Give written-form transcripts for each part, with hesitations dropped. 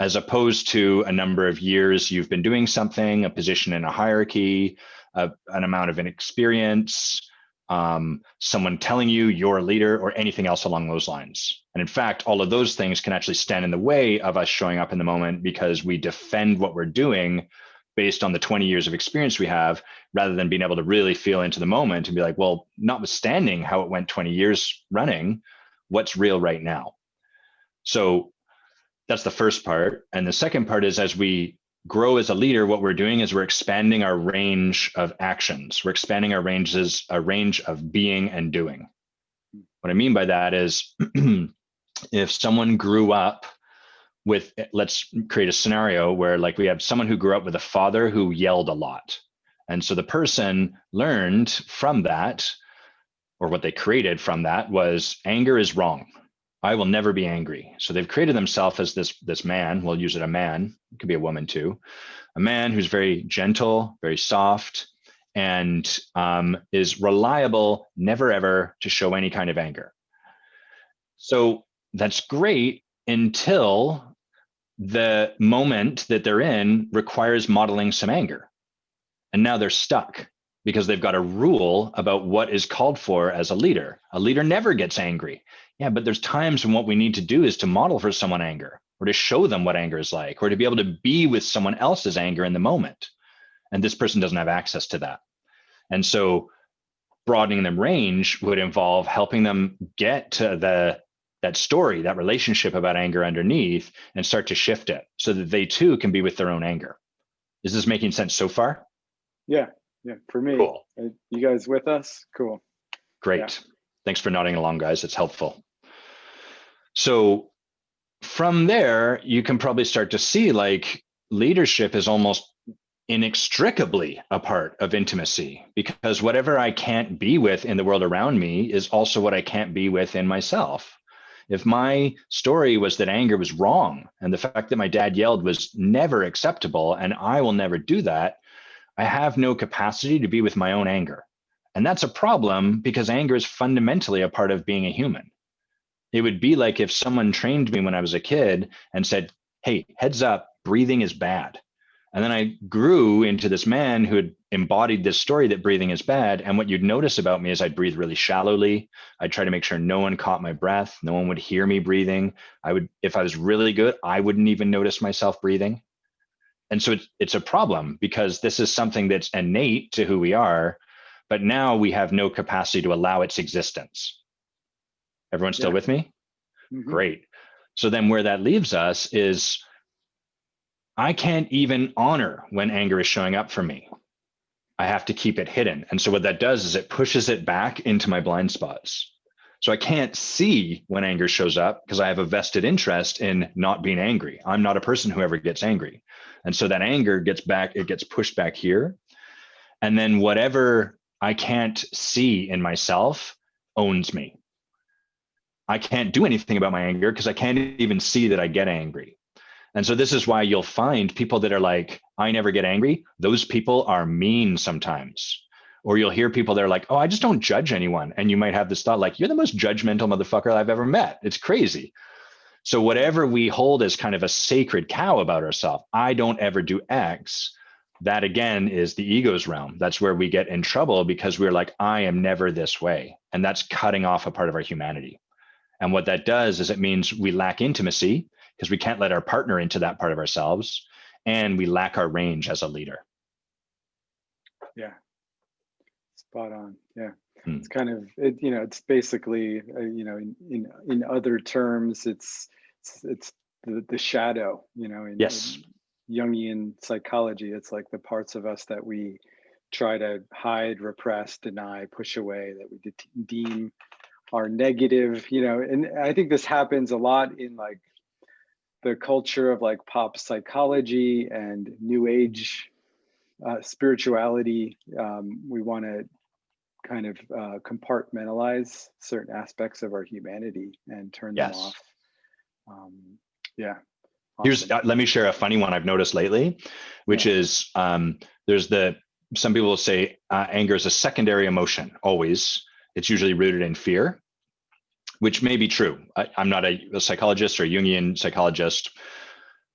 as opposed to a number of years you've been doing something, a position in a hierarchy, an amount of inexperience, someone telling you you're a leader, or anything else along those lines. And in fact, all of those things can actually stand in the way of us showing up in the moment, because we defend what we're doing based on the 20 years of experience we have, rather than being able to really feel into the moment and be like, well, notwithstanding how it went 20 years running, what's real right now? So that's the first part. And the second part is, as we grow as a leader, what we're doing is we're expanding our range of actions. We're expanding our range of being and doing. What I mean by that is if someone grew up with, let's create a scenario where like we have someone who grew up with a father who yelled a lot. And so the person learned from that, or what they created from that, was anger is wrong. I will never be angry. So they've created themselves as this man, we'll use it a man, it could be a woman too, a man who's very gentle, very soft, and is reliable, never ever to show any kind of anger. So that's great until the moment that they're in requires modeling some anger. And now they're stuck because they've got a rule about what is called for as a leader. A leader never gets angry. Yeah, but there's times when what we need to do is to model for someone anger, or to show them what anger is like, or to be able to be with someone else's anger in the moment. And this person doesn't have access to that. And so broadening them range would involve helping them get to that story, that relationship about anger underneath, and start to shift it so that they too can be with their own anger. Is this making sense so far? Yeah, for me. Cool. You guys with us? Cool. Great. Yeah. Thanks for nodding along, guys. It's helpful. So from there, you can probably start to see like leadership is almost inextricably a part of intimacy, because whatever I can't be with in the world around me is also what I can't be with in myself. If my story was that anger was wrong, and the fact that my dad yelled was never acceptable, and I will never do that, I have no capacity to be with my own anger. And that's a problem, because anger is fundamentally a part of being a human. It would be like if someone trained me when I was a kid and said, hey, heads up, breathing is bad. And then I grew into this man who had embodied this story that breathing is bad. And what you'd notice about me is I'd breathe really shallowly. I'd try to make sure no one caught my breath. No one would hear me breathing. If I was really good, I wouldn't even notice myself breathing. And so it's a problem, because this is something that's innate to who we are, but now we have no capacity to allow its existence. Everyone still with me? Mm-hmm. Great. So then where that leaves us is I can't even honor when anger is showing up for me. I have to keep it hidden. And so what that does is it pushes it back into my blind spots. So I can't see when anger shows up because I have a vested interest in not being angry. I'm not a person who ever gets angry. And so that anger gets pushed back here. And then whatever I can't see in myself owns me. I can't do anything about my anger because I can't even see that I get angry. And so this is why you'll find people that are like, I never get angry. Those people are mean sometimes. Or you'll hear people that are like, oh, I just don't judge anyone. And you might have this thought like, you're the most judgmental motherfucker I've ever met. It's crazy. So whatever we hold as kind of a sacred cow about ourselves, I don't ever do X. That again is the ego's realm. That's where we get in trouble because we're like, I am never this way. And that's cutting off a part of our humanity. And what that does is it means we lack intimacy because we can't let our partner into that part of ourselves, and we lack our range as a leader. Yeah, spot on. Yeah, it's kind of it's basically in other terms, it's the shadow. Yes. In Jungian psychology, it's like the parts of us that we try to hide, repress, deny, push away, that we deem are negative. And I think this happens a lot in like the culture of like pop psychology and new age spirituality. We want to kind of compartmentalize certain aspects of our humanity and turn them off. Yeah. Awesome. Let me share a funny one I've noticed lately, which is some people will say anger is a secondary emotion. Always, it's usually rooted in fear, which may be true. I'm not a psychologist or a Jungian psychologist,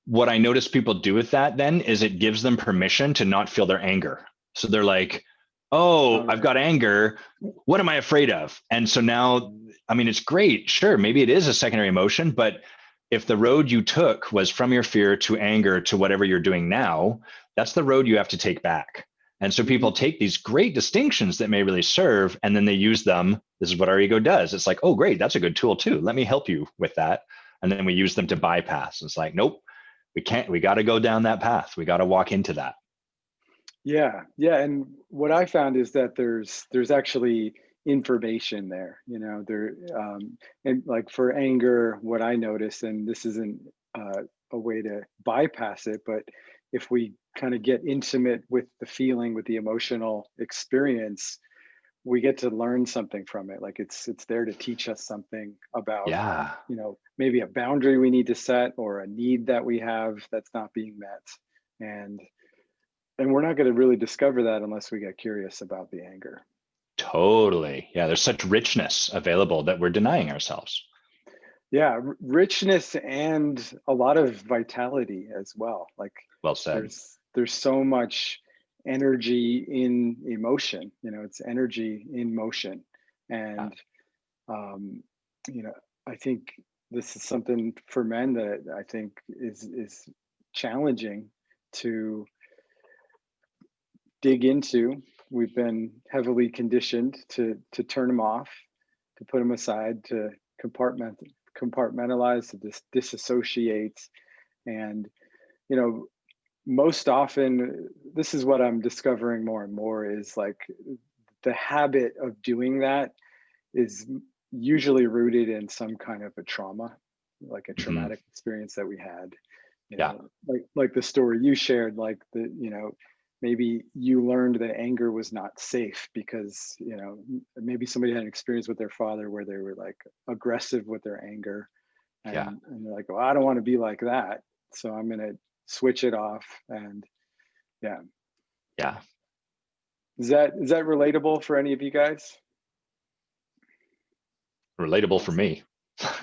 what I notice people do with that then is it gives them permission to not feel their anger. So they're like, oh, All I've right. got anger. What am I afraid of? And so now, I mean, it's great. Sure, maybe it is a secondary emotion, but if the road you took was from your fear to anger to whatever you're doing now, that's the road you have to take back. And so Mm-hmm. people take these great distinctions that may really serve, and then they use them. This is what our ego does. It's like, oh, great, that's a good tool too. Let me help you with that. And then we use them to bypass. It's like, nope, we can't, we got to go down that path. We got to walk into that. Yeah, yeah, and what I found is that there's actually information there, you know, and like for anger, what I noticed, and this isn't a way to bypass it, but if we kind of get intimate with the feeling, with the emotional experience, we get to learn something from it. Like it's there to teach us something about, Yeah. you know, maybe a boundary we need to set or a need that we have that's not being met. And and we're not going to really discover that unless we get curious about the anger. Totally. Yeah. There's such richness available that we're denying ourselves. Yeah, richness and a lot of vitality as well. Like Well said. there's so much energy in emotion. You know, it's energy in motion, Yeah. and um, you know, I think this is something for men that I think is challenging to dig into. We've been heavily conditioned to turn them off, to put them aside, to compartmentalize, to disassociate, and you know, most often, this is what I'm discovering more and more is like the habit of doing that is usually rooted in some kind of a trauma, like a Mhm. traumatic experience that we had. You Yeah. know, like the story you shared, like the, you know, maybe you learned that anger was not safe because, you know, maybe somebody had an experience with their father where they were like aggressive with their anger, Yeah. and they're like, well, I don't want to be like that, so I'm going to switch it off. And yeah, Yeah. is that relatable for any of you guys? Relatable for Awesome. me.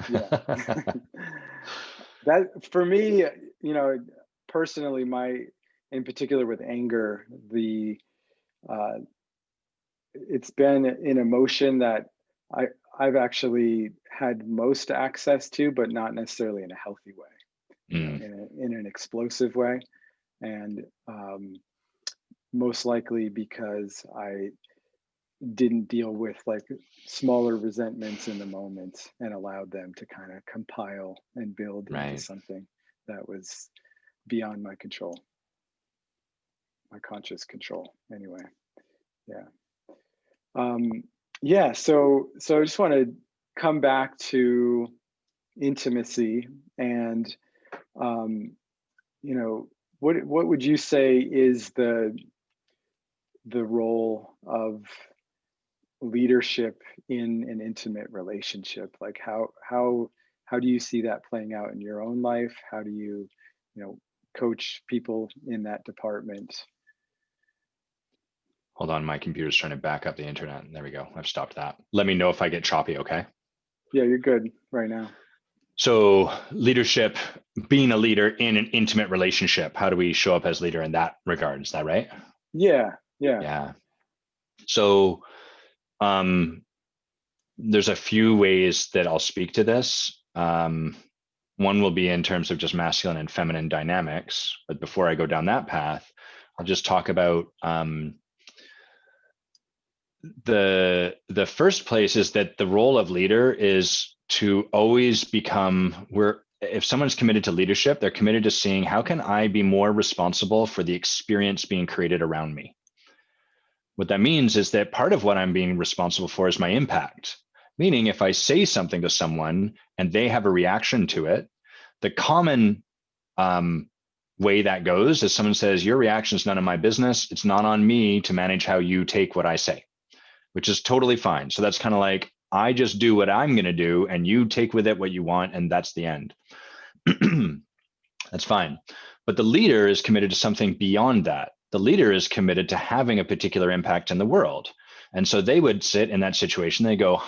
Yeah. That for me, you know, personally, my in particular with anger, the uh, it's been an emotion that I I've actually had most access to, but not necessarily in a healthy way. You know, Mm, in an explosive way, and most likely because I didn't deal with like smaller resentments in the moment and allowed them to kind of compile and build into right. something that was beyond my control, my conscious control. Anyway, yeah. Um, yeah, so I just want to come back to intimacy and um, you know, what would you say is the role of leadership in an intimate relationship? Like how do you see that playing out in your own life? How do you know, coach people in that department? Hold on. My computer's trying to back up the internet. There we go. I've stopped that. Let me know if I get choppy. Okay. Yeah, you're good right now. So leadership, being a leader in an intimate relationship, how do we show up as leader in that regard? Is that right? Yeah, yeah. Yeah. So um, there's a few ways that I'll speak to this. One will be in terms of just masculine and feminine dynamics. But before I go down that path, I'll just talk about the first place is that the role of leader is to always become where if someone's committed to leadership, they're committed to seeing how can I be more responsible for the experience being created around me. What that means is that part of what I'm being responsible for is my impact. Meaning, if I say something to someone and they have a reaction to it, the common um, way that goes is someone says, your reaction is none of my business. It's not on me to manage how you take what I say, which is totally fine. So that's kind of like, I just do what I'm going to do and you take with it what you want. And that's the end. That's fine. But the leader is committed to something beyond that. The leader is committed to having a particular impact in the world. And so they would sit in that situation. They go,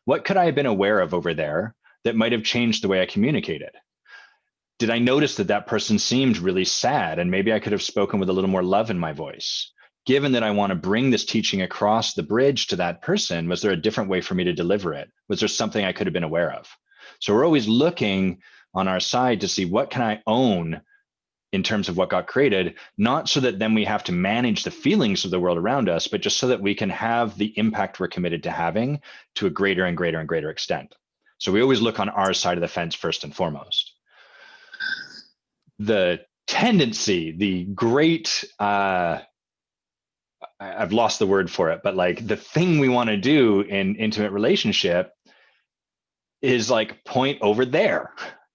what could I have been aware of over there that might have changed the way I communicated? did I notice that that person seemed really sad? And maybe I could have spoken with a little more love in my voice. Given that I want to bring this teaching across the bridge to that person, was there a different way for me to deliver it? Was there something I could have been aware of? So we're always looking on our side to see what can I own in terms of what got created, not so that then we have to manage the feelings of the world around us, but just so that we can have the impact we're committed to having to a greater and greater and greater extent. So we always look on our side of the fence first and foremost. The tendency, the great, I've lost the word for it, but like the thing we want to do in intimate relationship is like point over there,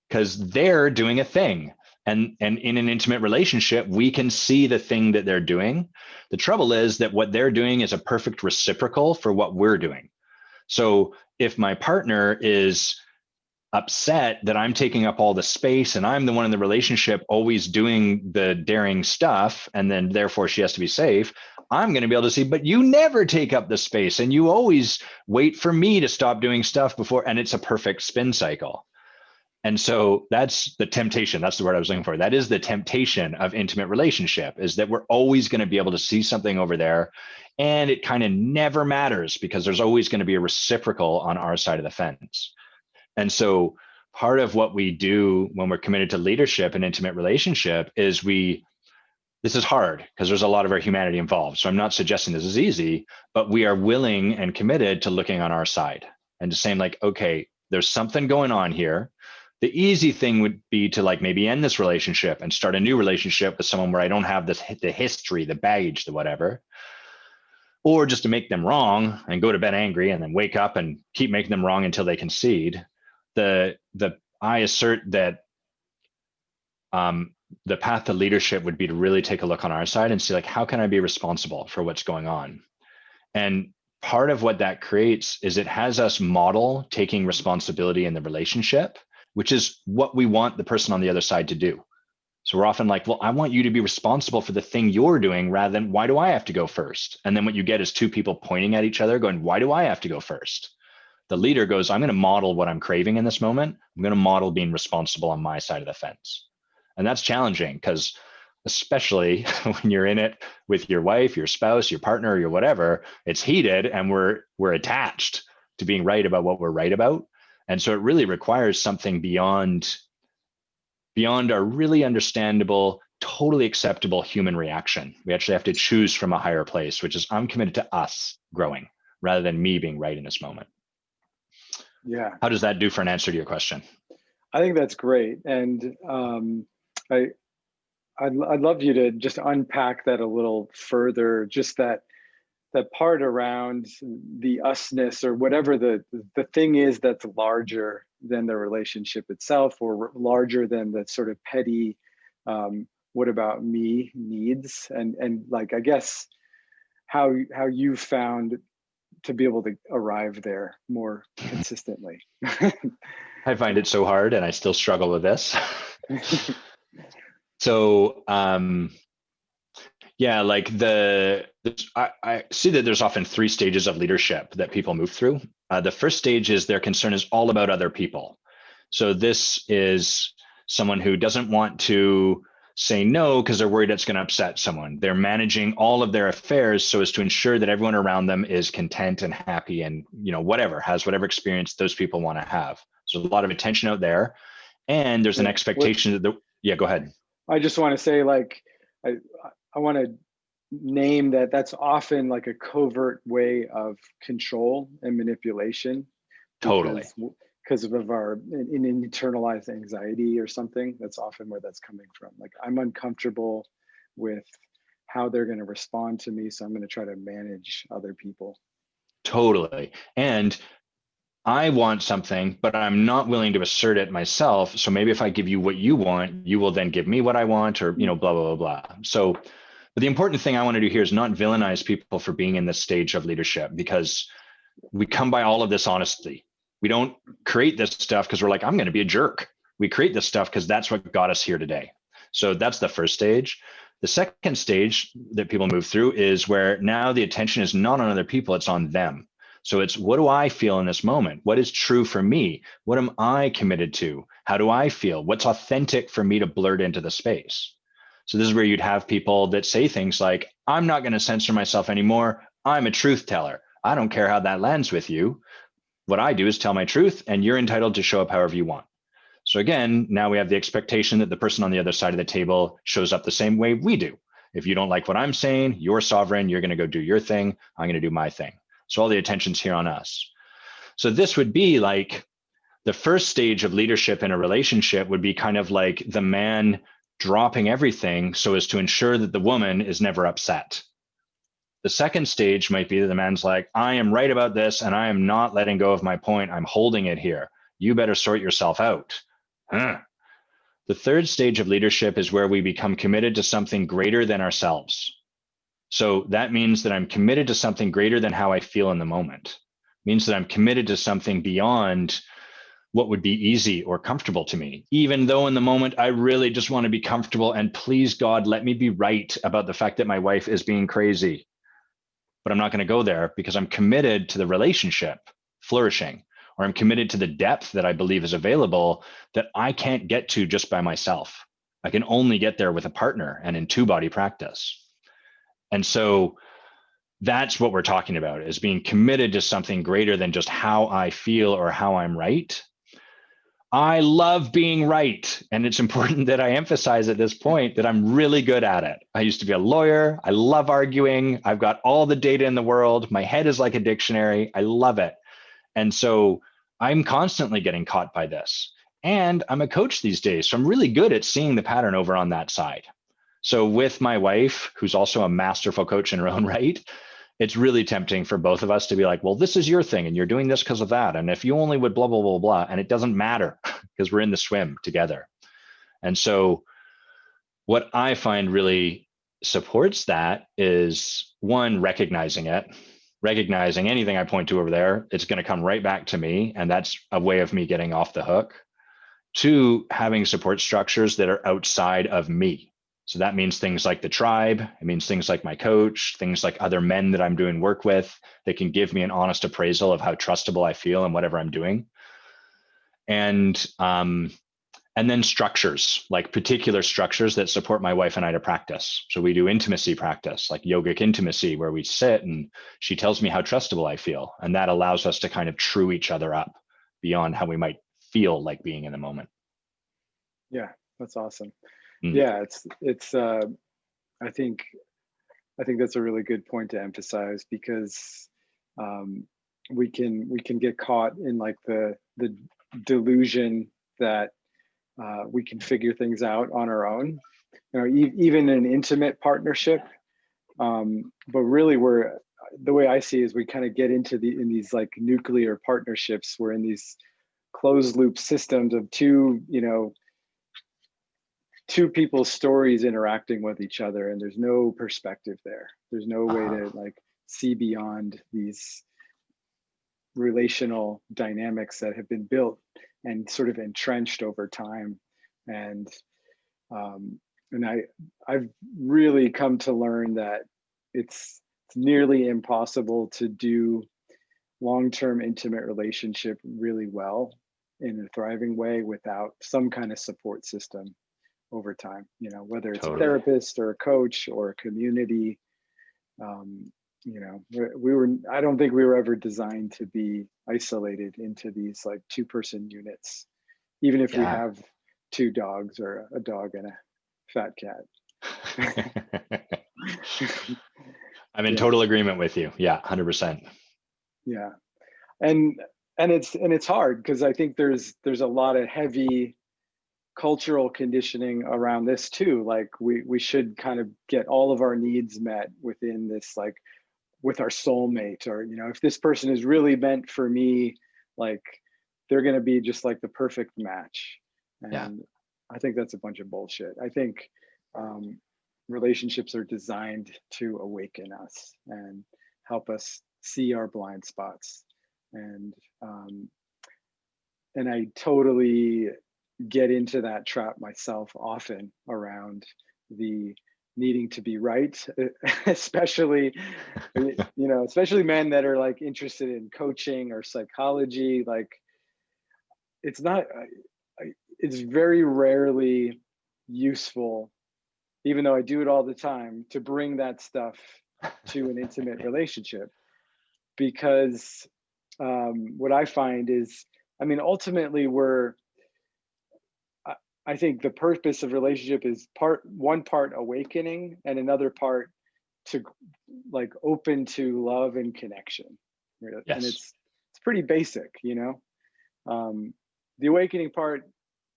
because they're doing a thing. And in an intimate relationship, we can see the thing that they're doing. The trouble is that what they're doing is a perfect reciprocal for what we're doing. So if my partner is upset that I'm taking up all the space and I'm the one in the relationship always doing the daring stuff, and then therefore she has to be safe, I'm going to be able to see, but you never take up the space and you always wait for me to stop doing stuff before, and it's a perfect spin cycle. And so that's the temptation. That's the word I was looking for. That is the temptation of intimate relationship, is that we're always going to be able to see something over there. And it kind of never matters because there's always going to be a reciprocal on our side of the fence. And so part of what we do when we're committed to leadership and intimate relationship is this is hard because there's a lot of our humanity involved. So I'm not suggesting this is easy, but we are willing and committed to looking on our side and to saying like, okay, there's something going on here. The easy thing would be to like maybe end this relationship and start a new relationship with someone where I don't have the history, the baggage, the whatever, or just to make them wrong and go to bed angry and then wake up and keep making them wrong until they concede. I assert that the path to leadership would be to really take a look on our side and see like, how can I be responsible for what's going on? And part of what that creates is it has us model taking responsibility in the relationship, which is what we want the person on the other side to do. So we're often like, well, I want you to be responsible for the thing you're doing rather than why do I have to go first? And then what you get is two people pointing at each other going, why do I have to go first? The leader goes, I'm going to model what I'm craving in this moment. I'm going to model being responsible on my side of the fence. And that's challenging because especially when you're in it with your wife, your spouse, your partner, your whatever, it's heated and we're attached to being right about what we're right about. And so it really requires something beyond our really understandable, totally acceptable human reaction. We actually have to choose from a higher place, which is I'm committed to us growing rather than me being right in this moment. Yeah. How does that do for an answer to your question? I think that's great. And I'd love you to just unpack that a little further, just that part around the usness or whatever the thing is that's larger than the relationship itself or larger than the sort of petty what about me needs, and like I guess how you found to be able to arrive there more consistently. I find it so hard and I still struggle with this. So yeah, like I see that there's often 3 stages of leadership that people move through. The first stage is their concern is all about other people. So this is someone who doesn't want to say no because they're worried it's going to upset someone. They're managing all of their affairs so as to ensure that everyone around them is content and happy and has whatever experience those people want to have. So there's a lot of attention out there, and there's an expectation that yeah, go ahead. I just want to say, like, I want to name that's often like a covert way of control and manipulation. Totally. Because of our internalized anxiety or something. That's often where that's coming from. Like, I'm uncomfortable with how they're going to respond to me, so I'm going to try to manage other people. Totally. And I want something, but I'm not willing to assert it myself. So maybe if I give you what you want, you will then give me what I want, or, blah, blah, blah, blah. So, but the important thing I want to do here is not villainize people for being in this stage of leadership, because we come by all of this honestly. We don't create this stuff because we're like, I'm going to be a jerk. We create this stuff because that's what got us here today. So that's the first stage. The second stage that people move through is where now the attention is not on other people, it's on them. So it's, what do I feel in this moment? What is true for me? What am I committed to? How do I feel? What's authentic for me to blurt into the space? So this is where you'd have people that say things like, I'm not going to censor myself anymore. I'm a truth teller. I don't care how that lands with you. What I do is tell my truth, and you're entitled to show up however you want. So again, now we have the expectation that the person on the other side of the table shows up the same way we do. If you don't like what I'm saying, you're sovereign. You're going to go do your thing. I'm going to do my thing. So all the attention's here on us. So this would be like the first stage of leadership in a relationship would be kind of like the man dropping everything so as to ensure that the woman is never upset. The second stage might be that the man's like, I am right about this and I am not letting go of my point. I'm holding it here. You better sort yourself out. Huh. The third stage of leadership is where we become committed to something greater than ourselves. So that means that I'm committed to something greater than how I feel in the moment. It means that I'm committed to something beyond what would be easy or comfortable to me, even though in the moment I really just want to be comfortable and please God, let me be right about the fact that my wife is being crazy. But I'm not going to go there because I'm committed to the relationship flourishing, or I'm committed to the depth that I believe is available that I can't get to just by myself. I can only get there with a partner and in two body practice. And so that's what we're talking about, is being committed to something greater than just how I feel or how I'm right. I love being right. And it's important that I emphasize at this point that I'm really good at it. I used to be a lawyer. I love arguing. I've got all the data in the world. My head is like a dictionary. I love it. And so I'm constantly getting caught by this. And I'm a coach these days. So I'm really good at seeing the pattern over on that side. So with my wife, who's also a masterful coach in her own right, it's really tempting for both of us to be like, well, this is your thing and you're doing this because of that. And if you only would blah, blah, blah, blah. And it doesn't matter because we're in the swim together. And so what I find really supports that is, one, recognizing it, recognizing anything I point to over there, it's going to come right back to me. And that's a way of me getting off the hook. Two, having support structures that are outside of me. So that means things like the tribe. It means things like my coach, things like other men that I'm doing work with that can give me an honest appraisal of how trustable I feel in whatever I'm doing. And then structures, like particular structures that support my wife and I to practice. So we do intimacy practice, like yogic intimacy, where we sit and she tells me how trustable I feel. And that allows us to kind of true each other up beyond how we might feel like being in the moment. Yeah, that's awesome. Mm. Yeah, it's I think that's a really good point to emphasize, because we can get caught in like the delusion that we can figure things out on our own, you know, even in an intimate partnership. But really, the way I see it is we kind of get into in these like nuclear partnerships. We're in these closed loop systems of two people's stories interacting with each other, and there's no perspective there. There's no way to like see beyond these relational dynamics that have been built and sort of entrenched over time. And I've really come to learn that it's nearly impossible to do long-term intimate relationship really well in a thriving way without some kind of support system over time, you know, whether it's a Totally. therapist or a coach or a community. You know, I don't think we were ever designed to be isolated into these like two-person units, even if we Yeah. have two dogs or a dog and a fat cat. I'm in Yeah, total agreement with you. Yeah, 100%. yeah. And it's hard because I think there's a lot of heavy cultural conditioning around this too. Like we should kind of get all of our needs met within this, like with our soulmate, or you know, if this person is really meant for me, like they're going to be just like the perfect match. Yeah, And I think that's a bunch of bullshit. I think relationships are designed to awaken us and help us see our blind spots. And and I totally get into that trap myself often around the needing to be right, especially, especially men that are like interested in coaching or psychology. Like it's not, it's very rarely useful, even though I do it all the time, to bring that stuff to an intimate relationship. Because what I find is, I mean, ultimately, I think the purpose of relationship is one part awakening and another part to like open to love and connection. And Yes. it's pretty basic, the awakening part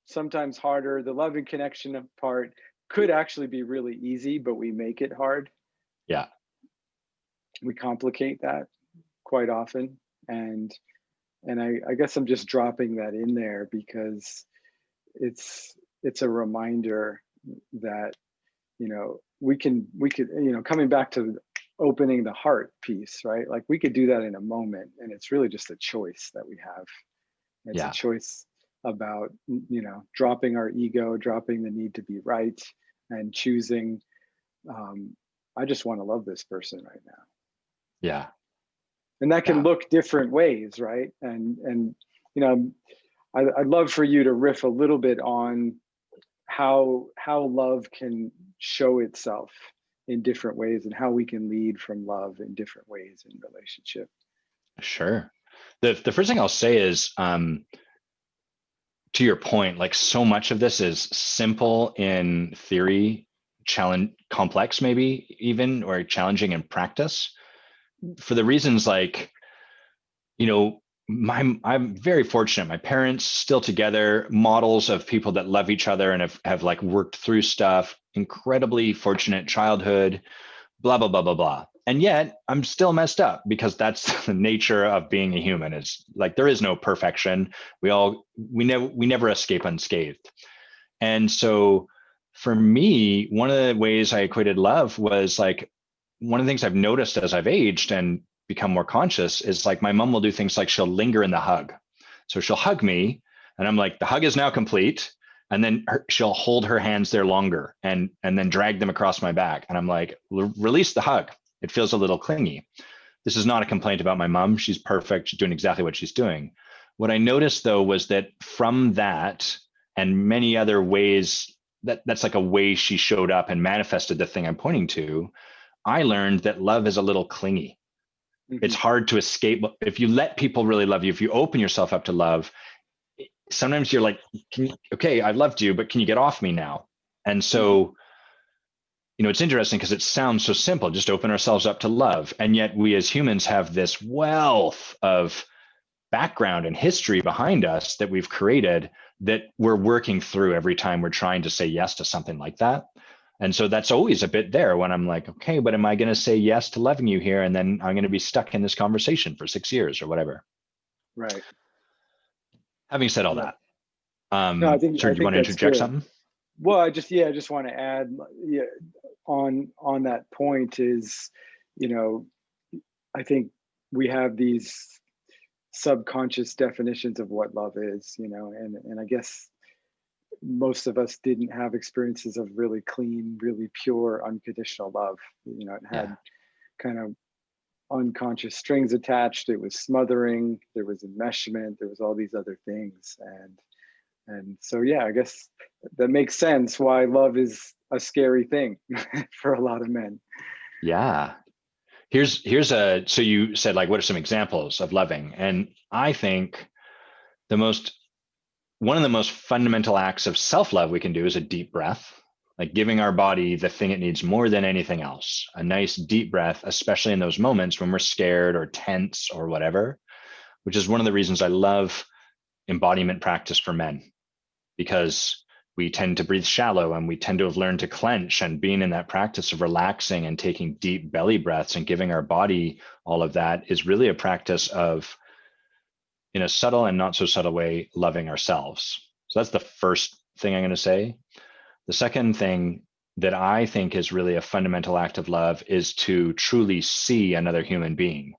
sometimes harder. The love and connection part could actually be really easy, but we make it hard. Yeah. We complicate that quite often. And I guess I'm just dropping that in there because it's a reminder that, we could, coming back to opening the heart piece, right? Like we could do that in a moment, and it's really just a choice that we have. It's a Yeah. choice about, dropping our ego, dropping the need to be right, and choosing, I just want to love this person right now. Yeah. And that can Yeah. look different ways, right? And I'd love for you to riff a little bit on how love can show itself in different ways, and how we can lead from love in different ways in relationship. Sure. The first thing I'll say is, to your point, like so much of this is simple in theory, challenge complex maybe even, or challenging in practice, for the reasons like, I'm very fortunate. My parents still together, models of people that love each other and have like worked through stuff, incredibly fortunate childhood, blah, blah, blah, blah, blah. And yet I'm still messed up because that's the nature of being a human. Is like there is no perfection. We never escape unscathed. And so for me, one of the ways I equated love was like, one of the things I've noticed as I've aged and become more conscious is like my mom will do things like she'll linger in the hug. So she'll hug me and I'm like, the hug is now complete. And then she'll hold her hands there longer and then drag them across my back. And I'm like, release the hug. It feels a little clingy. This is not a complaint about my mom. She's perfect. She's doing exactly what she's doing. What I noticed though was that from that and many other ways, that's like a way she showed up and manifested the thing I'm pointing to, I learned that love is a little clingy. It's Mm-hmm. hard to escape. If you let people really love you, if you open yourself up to love, sometimes you're like, okay, I loved you, but can you get off me now? And Mm-hmm. so, it's interesting because it sounds so simple, just open ourselves up to love. And yet we as humans have this wealth of background and history behind us that we've created that we're working through every time we're trying to say yes to something like that. And so that's always a bit there when I'm like, okay, but am I going to say yes to loving you here? And then I'm going to be stuck in this conversation for 6 years or whatever. Right. Having said all Yeah. that, No, sir, I do you think want to that's interject good. something? Well, I just want to add, yeah, on that point is, you know, I think we have these subconscious definitions of what love is, and I guess most of us didn't have experiences of really clean, really pure, unconditional love. It Yeah. had kind of unconscious strings attached. It was smothering. There was enmeshment. There was all these other things, and so yeah, I guess that makes sense why love is a scary thing for a lot of men. Yeah. So you said like, what are some examples of loving? And I think the most one of the most fundamental acts of self-love we can do is a deep breath, like giving our body the thing it needs more than anything else. A nice deep breath, especially in those moments when we're scared or tense or whatever, which is one of the reasons I love embodiment practice for men, because we tend to breathe shallow and we tend to have learned to clench, and being in that practice of relaxing and taking deep belly breaths and giving our body all of that is really a practice of, in a subtle and not so subtle way, loving ourselves. So that's the first thing I'm going to say. The second thing that I think is really a fundamental act of love is to truly see another human being.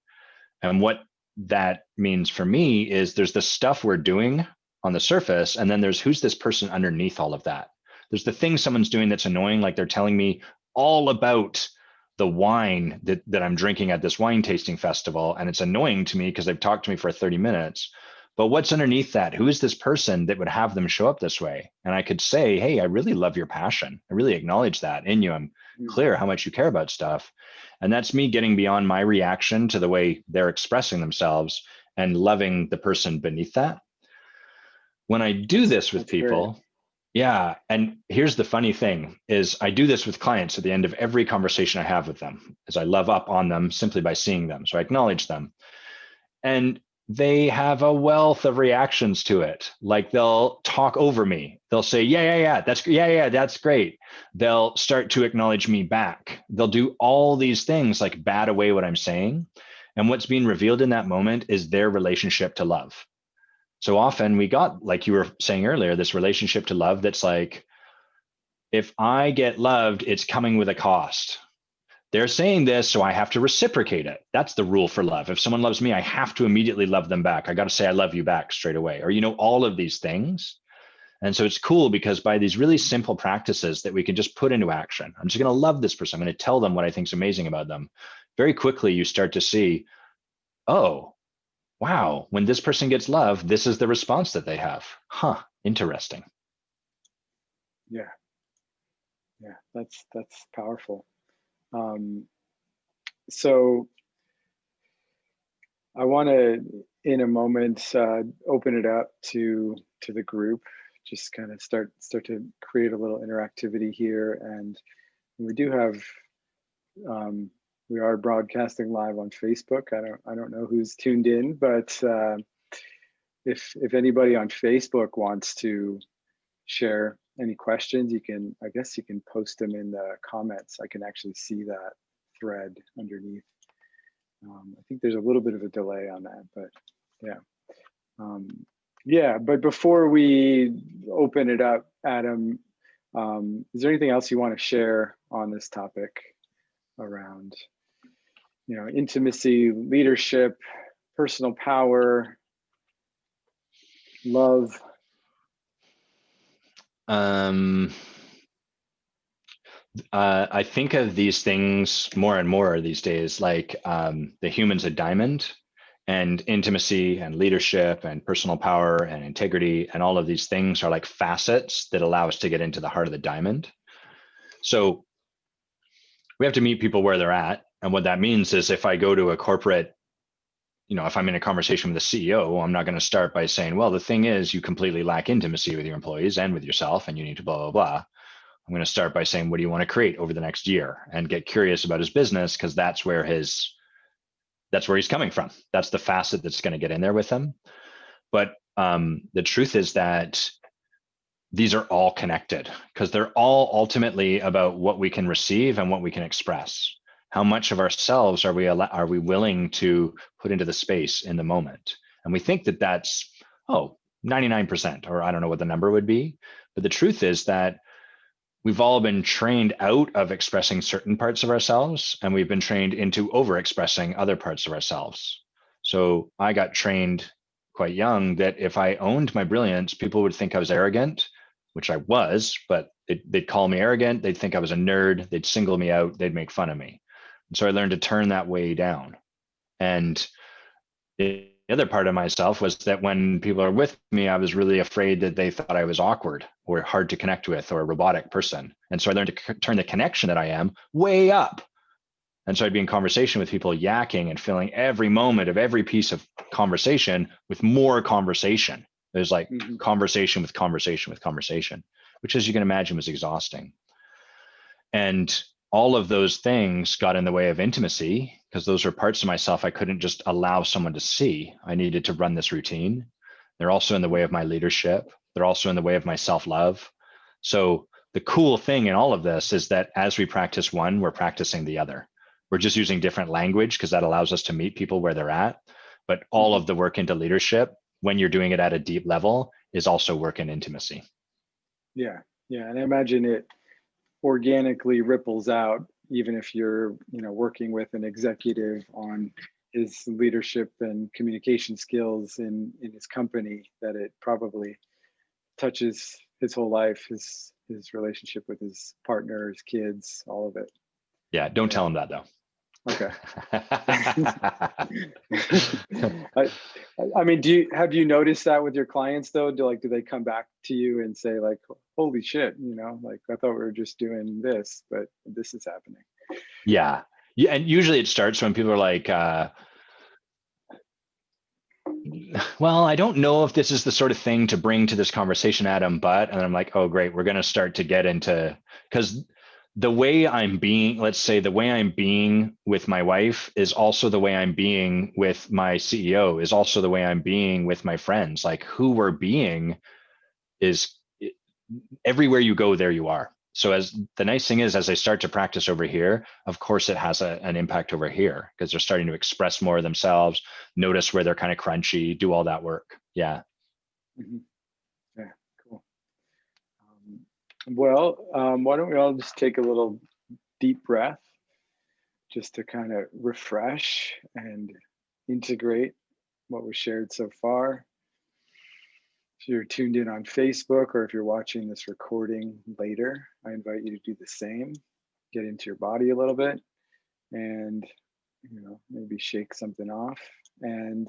And what that means for me is there's the stuff we're doing on the surface, and then there's who's this person underneath all of that. There's the thing someone's doing that's annoying, like they're telling me all about the wine that I'm drinking at this wine tasting festival. And it's annoying to me because they've talked to me for 30 minutes. But what's underneath that? Who is this person that would have them show up this way? And I could say, hey, I really love your passion. I really acknowledge that in you. I'm clear how much you care about stuff. And that's me getting beyond my reaction to the way they're expressing themselves and loving the person beneath that. When I do this with That's great. people, yeah, and here's the funny thing is I do this with clients at the end of every conversation I have with them, is I love up on them simply by seeing them. So I acknowledge them. And they have a wealth of reactions to it. Like they'll talk over me. They'll say, yeah, that's great. They'll start to acknowledge me back. They'll do all these things like bat away what I'm saying. And what's being revealed in that moment is their relationship to love. So often we got, like you were saying earlier, this relationship to love that's like, if I get loved, it's coming with a cost. They're saying this, so I have to reciprocate it. That's the rule for love. If someone loves me, I have to immediately love them back. I got to say, I love you back straight away. Or, all of these things. And so it's cool because by these really simple practices that we can just put into action, I'm just going to love this person. I'm going to tell them what I think is amazing about them. Very quickly, you start to see, oh, wow, when this person gets love, this is the response that they have. Huh, interesting. Yeah, yeah, that's powerful. So I want to, in a moment, open it up to the group. Just kind of start to create a little interactivity here, and we do have. We are broadcasting live on Facebook. I don't know who's tuned in, but if anybody on Facebook wants to share any questions, I guess you can post them in the comments. I can actually see that thread underneath. I think there's a little bit of a delay on that, but yeah. Yeah, but before we open it up, Adam, is there anything else you want to share on this topic around, intimacy, leadership, personal power, love? I think of these things more and more these days, like the human's a diamond, and intimacy and leadership and personal power and integrity and all of these things are like facets that allow us to get into the heart of the diamond. So we have to meet people where they're at. And what that means is if I go to a corporate, if I'm in a conversation with a CEO, I'm not going to start by saying, well, the thing is, you completely lack intimacy with your employees and with yourself, and you need to blah, blah, blah. I'm going to start by saying, what do you want to create over the next year? And get curious about his business, because that's where he's coming from. That's the facet that's going to get in there with him. But the truth is that these are all connected because they're all ultimately about what we can receive and what we can express. How much of ourselves are we willing to put into the space in the moment? And we think that that's 99%, or I don't know what the number would be. But the truth is that we've all been trained out of expressing certain parts of ourselves, and we've been trained into overexpressing other parts of ourselves. So I got trained quite young that if I owned my brilliance, people would think I was arrogant, which I was, but they'd call me arrogant. They'd think I was a nerd. They'd single me out. They'd make fun of me. And so I learned to turn that way down. And the other part of myself was that when people are with me, I was really afraid that they thought I was awkward or hard to connect with or a robotic person. And so I learned to turn the connection that I am way up. And so I'd be in conversation with people yakking and filling every moment of every piece of conversation with more conversation. There's like conversation with conversation with conversation, which, as you can imagine, was exhausting. And all of those things got in the way of intimacy because those are parts of myself I couldn't just allow someone to see. I needed to run this routine. They're also in the way of my leadership. They're also in the way of my self-love. So the cool thing in all of this is that as we practice one, we're practicing the other. We're just using different language because that allows us to meet people where they're at. But all of the work into leadership, when you're doing it at a deep level, is also work in intimacy. Yeah. And I imagine it organically ripples out, even if you're working with an executive on his leadership and communication skills in his company, that it probably touches his whole life, his his relationship with his partner, his kids, all of it. Yeah, don't tell him that though. Okay. I mean, have you noticed that with your clients though? Do they come back to you and say like, holy shit, like I thought we were just doing this, but this is happening. Yeah. Yeah. And usually it starts when people are like, well, I don't know if this is the sort of thing to bring to this conversation, Adam, but, and I'm like, oh, great. We're going to start to get into, because the way I'm being, let's say the way I'm being with my wife is also the way I'm being with my CEO, is also the way I'm being with my friends. Like who we're being is everywhere you go, there you are. So as the nice thing is, as they start to practice over here, of course it has an impact over here because they're starting to express more of themselves, notice where they're kind of crunchy, do all that work. Yeah. Mm-hmm. Yeah, cool. Why don't we all just take a little deep breath just to kind of refresh and integrate what was shared so far. If you're tuned in on Facebook or if you're watching this recording later, I invite you to do the same. Get into your body a little bit and maybe shake something off. And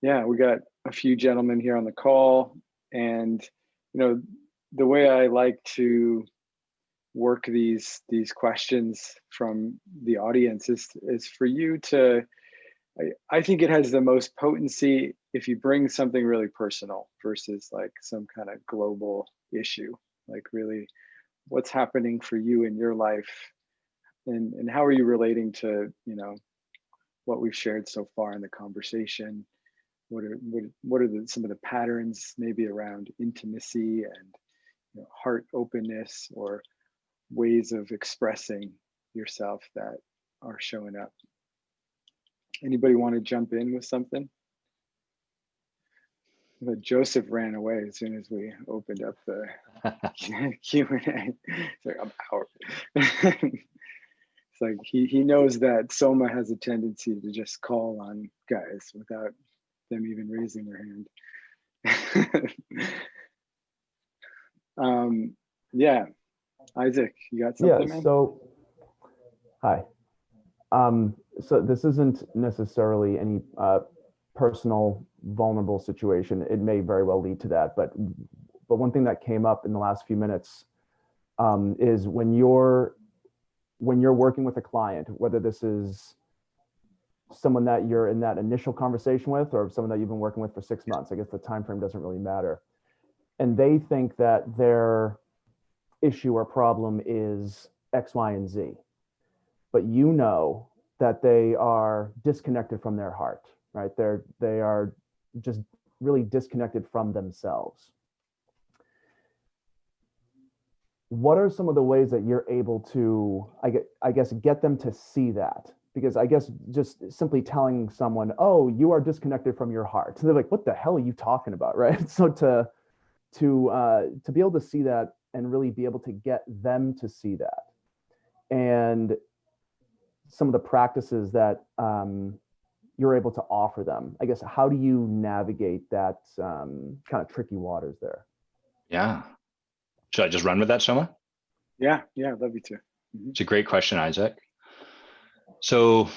yeah, we got a few gentlemen here on the call, and the way I like to work these questions from the audience is for you to, I think it has the most potency if you bring something really personal versus like some kind of global issue, like really what's happening for you in your life, and how are you relating to what we've shared so far in the conversation. What are some of the patterns maybe around intimacy and heart openness, or ways of expressing yourself that are showing up? Anybody want to jump in with something? But Joseph ran away as soon as we opened up the Q&A. It's like, I'm out. It's like he knows that Soma has a tendency to just call on guys without them even raising their hand. Yeah, Isaac, you got something, man? So, hi. So this isn't necessarily any personal, vulnerable situation. It may very well lead to that, but one thing that came up in the last few minutes is when you're working with a client, whether this is someone that you're in that initial conversation with or someone that you've been working with for 6 months, I guess the time frame doesn't really matter, and they think that their issue or problem is X, Y, and Z, but that they are disconnected from their heart, right? They are just really disconnected from themselves. What are some of the ways that you're able to, I guess, get them to see that? Because I guess just simply telling someone, oh, you are disconnected from your heart, they're like, what the hell are you talking about, right? So to be able to see that and really be able to get them to see that, and some of the practices that you're able to offer them, I guess, how do you navigate that kind of tricky waters there? Yeah. Should I just run with that, Soma? Yeah, I'd love you to. Mm-hmm. It's a great question, Isaac. So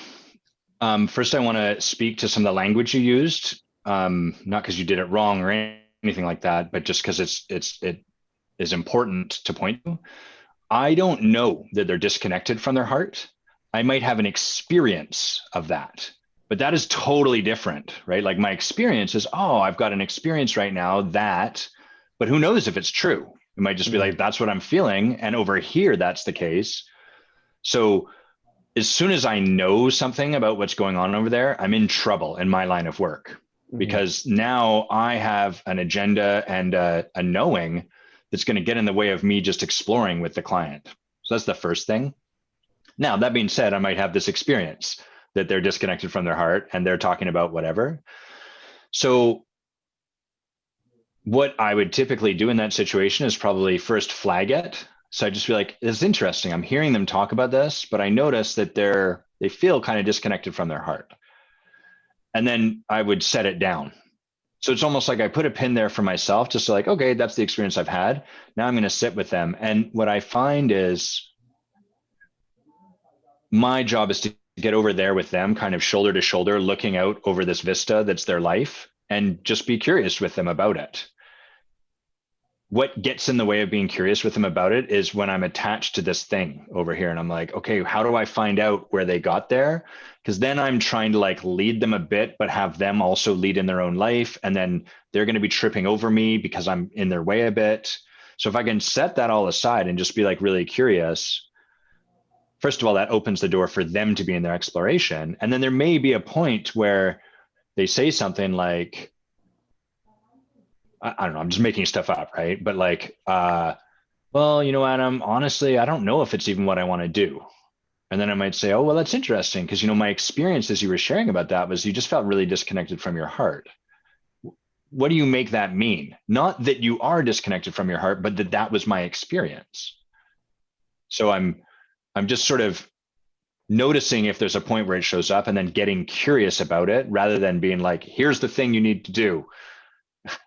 first I want to speak to some of the language you used, not because you did it wrong or anything like that, but just because it is important to point to. I don't know that they're disconnected from their heart. I might have an experience of that, but that is totally different, right? Like my experience is, oh, I've got an experience right now that, but who knows if it's true? It might just be like, that's what I'm feeling. And over here, that's the case. So as soon as I know something about what's going on over there, I'm in trouble in my line of work, because now I have an agenda and a knowing that's going to get in the way of me just exploring with the client. So that's the first thing. Now, that being said, I might have this experience that they're disconnected from their heart and they're talking about whatever. So what I would typically do in that situation is probably first flag it. So I just be like, it's interesting. I'm hearing them talk about this, but I notice that they feel kind of disconnected from their heart. And then I would set it down. So it's almost like I put a pin there for myself, just like, okay, that's the experience I've had. Now I'm going to sit with them. And what I find is my job is to get over there with them, kind of shoulder to shoulder, looking out over this vista that's their life, and just be curious with them about it. What gets in the way of being curious with them about it is when I'm attached to this thing over here and I'm like, okay, how do I find out where they got there? Because then I'm trying to like lead them a bit, but have them also lead in their own life. And then they're going to be tripping over me because I'm in their way a bit. So if I can set that all aside and just be like really curious, first of all, that opens the door for them to be in their exploration. And then there may be a point where they say something like, I don't know, I'm just making stuff up, right? But like, well, you know, Adam, honestly, I don't know if it's even what I want to do. And then I might say, oh, well, that's interesting. Because, you know, my experience as you were sharing about that was you just felt really disconnected from your heart. What do you make that mean? Not that you are disconnected from your heart, but that that was my experience. So I'm just sort of noticing if there's a point where it shows up and then getting curious about it rather than being like, here's the thing you need to do.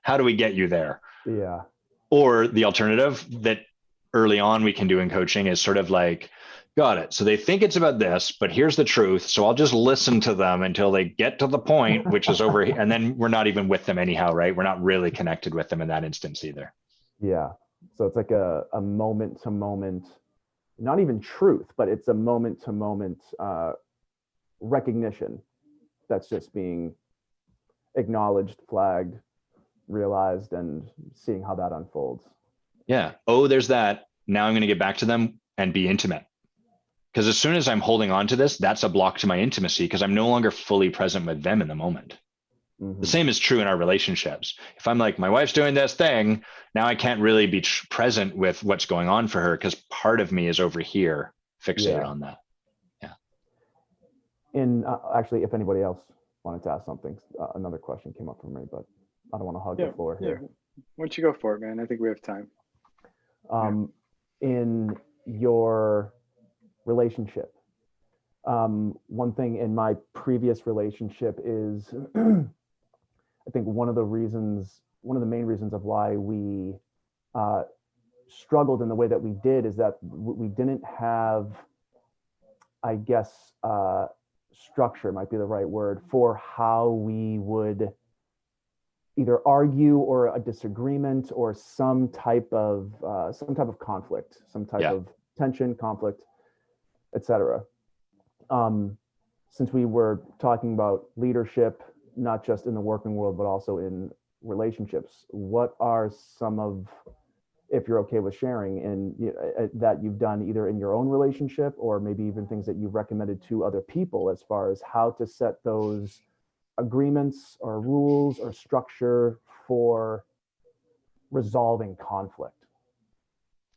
How do we get you there? Yeah. Or the alternative that early on we can do in coaching is sort of like, got it. So they think it's about this, but here's the truth. So I'll just listen to them until they get to the point, which is over here. And then we're not even with them anyhow, right? We're not really connected with them in that instance either. Yeah. So it's like a moment to moment, not even truth, but it's a moment to moment recognition that's just being acknowledged, flagged, realized, and seeing how that unfolds. Yeah. Oh, there's that. Now I'm going to get back to them and be intimate. Because as soon as I'm holding on to this, that's a block to my intimacy because I'm no longer fully present with them in the moment. Mm-hmm. The same is true in our relationships. If I'm like, my wife's doing this thing, now I can't really be present with what's going on for her because part of me is over here fixated on that. Yeah. And actually, if anybody else wanted to ask something, another question came up for me, but I don't want to hog the floor here. Yeah. Why don't you go for it, man? I think we have time. In your relationship, one thing in my previous relationship is I think one of the main reasons of why we struggled in the way that we did is that we didn't have, I guess, structure might be the right word for how we would either argue or a disagreement or some type of conflict, some type of tension, conflict, etc. Since we were talking about leadership, not just in the working world, but also in relationships, what are some of, if you're okay with sharing, that you've done either in your own relationship or maybe even things that you've recommended to other people as far as how to set those agreements or rules or structure for resolving conflict?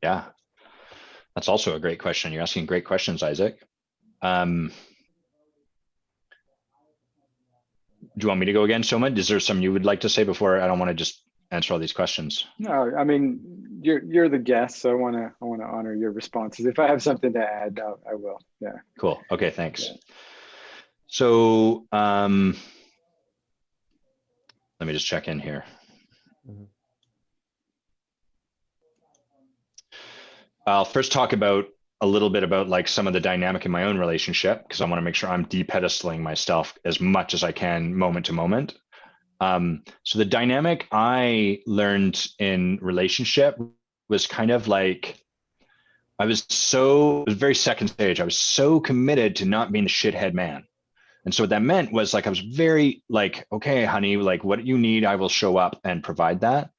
Yeah, that's also a great question. You're asking great questions, Isaac. Do you want me to go again, Soma? Is there something you would like to say before? I don't want to just answer all these questions. No, I mean, you're the guest, so I want to honor your responses. If I have something to add, I will. Yeah. Cool. Okay. Thanks. Yeah. So let me just check in here. Mm-hmm. I'll first talk about a little bit about like some of the dynamic in my own relationship, because I want to make sure I'm de-pedestaling myself as much as I can moment to moment. So the dynamic I learned in relationship was kind of like, it was very second stage. I was so committed to not being the shithead man. And so what that meant was like, I was very like, okay, honey, like what you need, I will show up and provide that,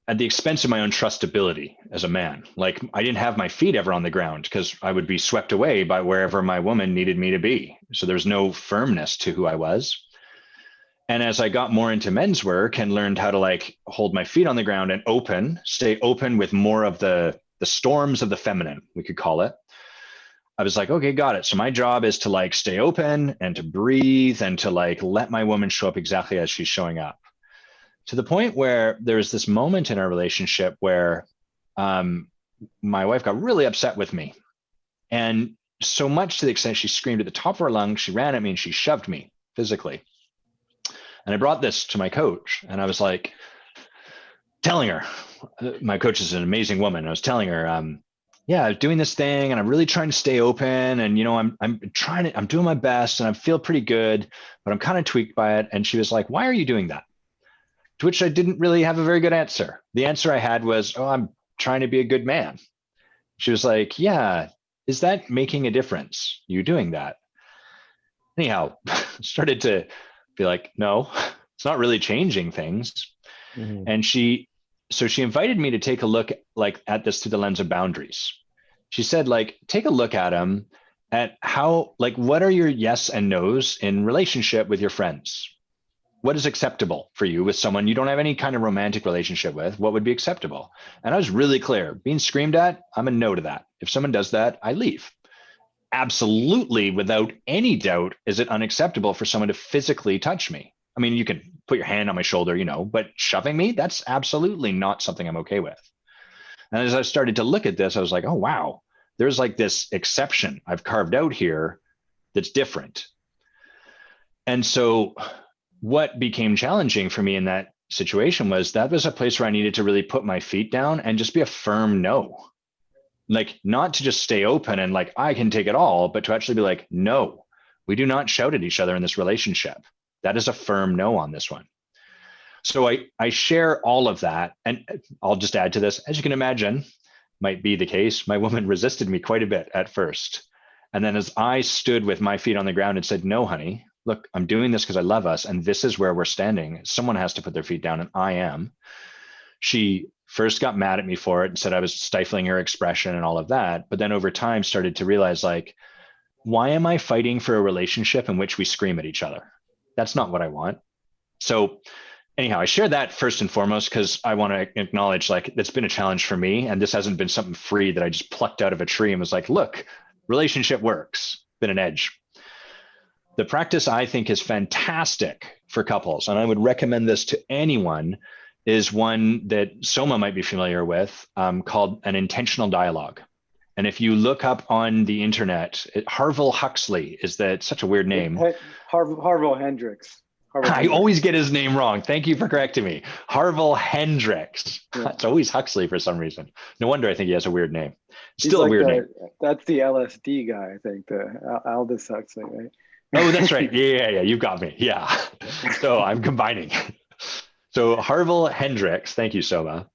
at the expense of my own trustability as a man. Like I didn't have my feet ever on the ground because I would be swept away by wherever my woman needed me to be. So there's no firmness to who I was. And as I got more into men's work and learned how to like hold my feet on the ground and stay open with more of the storms of the feminine, we could call it, I was like, okay, got it. So my job is to like stay open and to breathe and to like let my woman show up exactly as she's showing up. To the point where there was this moment in our relationship where my wife got really upset with me. And so much to the extent she screamed at the top of her lungs, she ran at me and she shoved me physically. And I brought this to my coach and I was like, telling her, my coach is an amazing woman. I was telling her, yeah, I'm doing this thing and I'm really trying to stay open. And, you know, I'm doing my best and I feel pretty good, but I'm kind of tweaked by it. And she was like, why are you doing that? To which I didn't really have a very good answer. The answer I had was, oh, I'm trying to be a good man. She was like, yeah, is that making a difference? You doing that? Anyhow, started to be like, no, it's not really changing things. Mhm. And she invited me to take a look like at this through the lens of boundaries. She said, like, take a look at them at how, like, what are your yes and no's in relationship with your friends? What is acceptable for you with someone you don't have any kind of romantic relationship with? What would be acceptable? And I was really clear, being screamed at, I'm a no to that. If someone does that, I leave. Absolutely, without any doubt, is it unacceptable for someone to physically touch me? I mean, you can put your hand on my shoulder, you know, but shoving me, that's absolutely not something I'm okay with. And as I started to look at this, I was like, oh, wow, there's like this exception I've carved out here that's different. And so what became challenging for me in that situation was that was a place where I needed to really put my feet down and just be a firm no. Like, not to just stay open and like, I can take it all, but to actually be like, no, we do not shout at each other in this relationship. That is a firm no on this one. So I share all of that. And I'll just add to this, as you can imagine, might be the case, my woman resisted me quite a bit at first. And then as I stood with my feet on the ground and said, no, honey, look, I'm doing this because I love us. And this is where we're standing. Someone has to put their feet down, and I am. She first got mad at me for it and said I was stifling her expression and all of that. But then over time started to realize, like, why am I fighting for a relationship in which we scream at each other? That's not what I want. So anyhow, I share that first and foremost because I want to acknowledge, like, it's been a challenge for me. And this hasn't been something free that I just plucked out of a tree and was like, look, relationship works. Been an edge. The practice I think is fantastic for couples, and I would recommend this to anyone, is one that Soma might be familiar with, called an intentional dialogue. And if you look up on the internet, Harville Huxley is that, such a weird name. Harville Hendricks. I always get his name wrong. Thank you for correcting me. Harville Hendricks. Yeah. It's always Huxley for some reason. No wonder I think he has a weird name. Still like a weird name. That's the LSD guy, I think, the Aldous Huxley, right? Oh, that's right. Yeah. You've got me. Yeah. So I'm combining. So Harville Hendricks, thank you, Soma.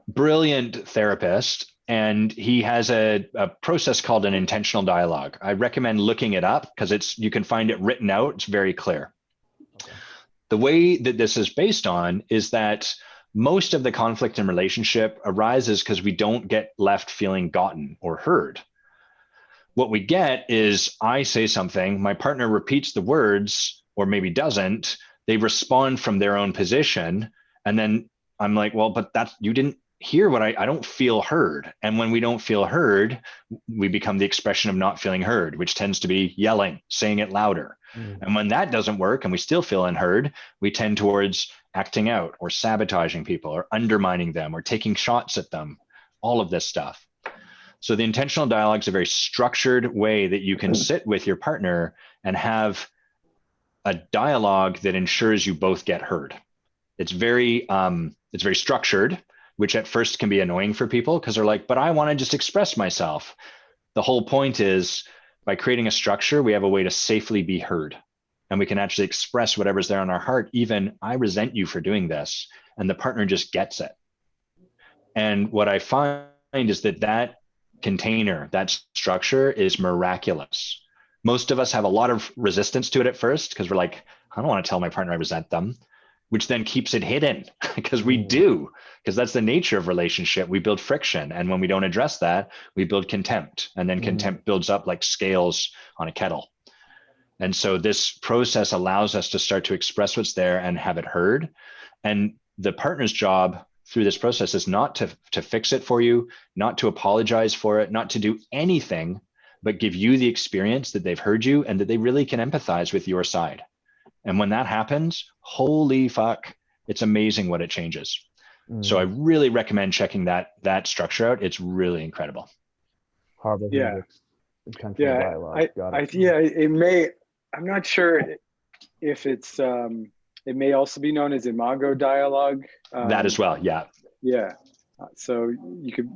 Brilliant therapist. And he has a process called an intentional dialogue. I recommend looking it up because you can find it written out. It's very clear. Okay. The way that this is based on is that most of the conflict in relationship arises because we don't get left feeling gotten or heard. What we get is I say something, my partner repeats the words, or maybe doesn't. They respond from their own position. And then I'm like, well, but you didn't hear what I don't feel heard. And when we don't feel heard, we become the expression of not feeling heard, which tends to be yelling, saying it louder. And when that doesn't work and we still feel unheard, we tend towards acting out or sabotaging people or undermining them or taking shots at them, all of this stuff. So the intentional dialogue is a very structured way that you can sit with your partner and have a dialogue that ensures you both get heard. It's very structured, which at first can be annoying for people because they're like, but I want to just express myself. The whole point is, by creating a structure, we have a way to safely be heard. And we can actually express whatever's there on our heart. Even, I resent you for doing this. And the partner just gets it. And what I find is that container, that structure is miraculous. Most of us have a lot of resistance to it at first because we're like, I don't want to tell my partner I resent them, which then keeps it hidden because we do, because that's the nature of relationship. We build friction. And when we don't address that, we build contempt. And then contempt builds up like scales on a kettle. And so this process allows us to start to express what's there and have it heard. And the partner's job through this process is not to fix it for you, not to apologize for it, not to do anything, but give you the experience that they've heard you and that they really can empathize with your side. And when that happens, holy fuck, it's amazing what it changes. So I really recommend checking that structure out. It's really incredible. Harville Hendricks. It may, I'm not sure if it's It may also be known as imago dialogue. That as well. Yeah. Yeah. So you could,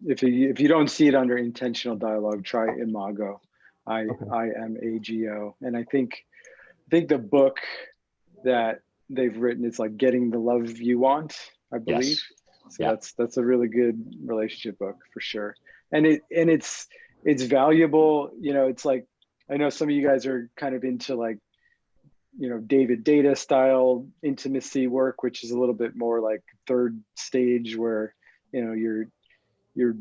if you don't see it under intentional dialogue, try imago, IMAGO. And I think the book that they've written is like Getting the Love You Want, I believe. Yes. So Yeah. that's a really good relationship book for sure. And it's valuable. You know, it's like, I know some of you guys are kind of into like, you know, David Data style intimacy work, which is a little bit more like third stage, where, you know, you're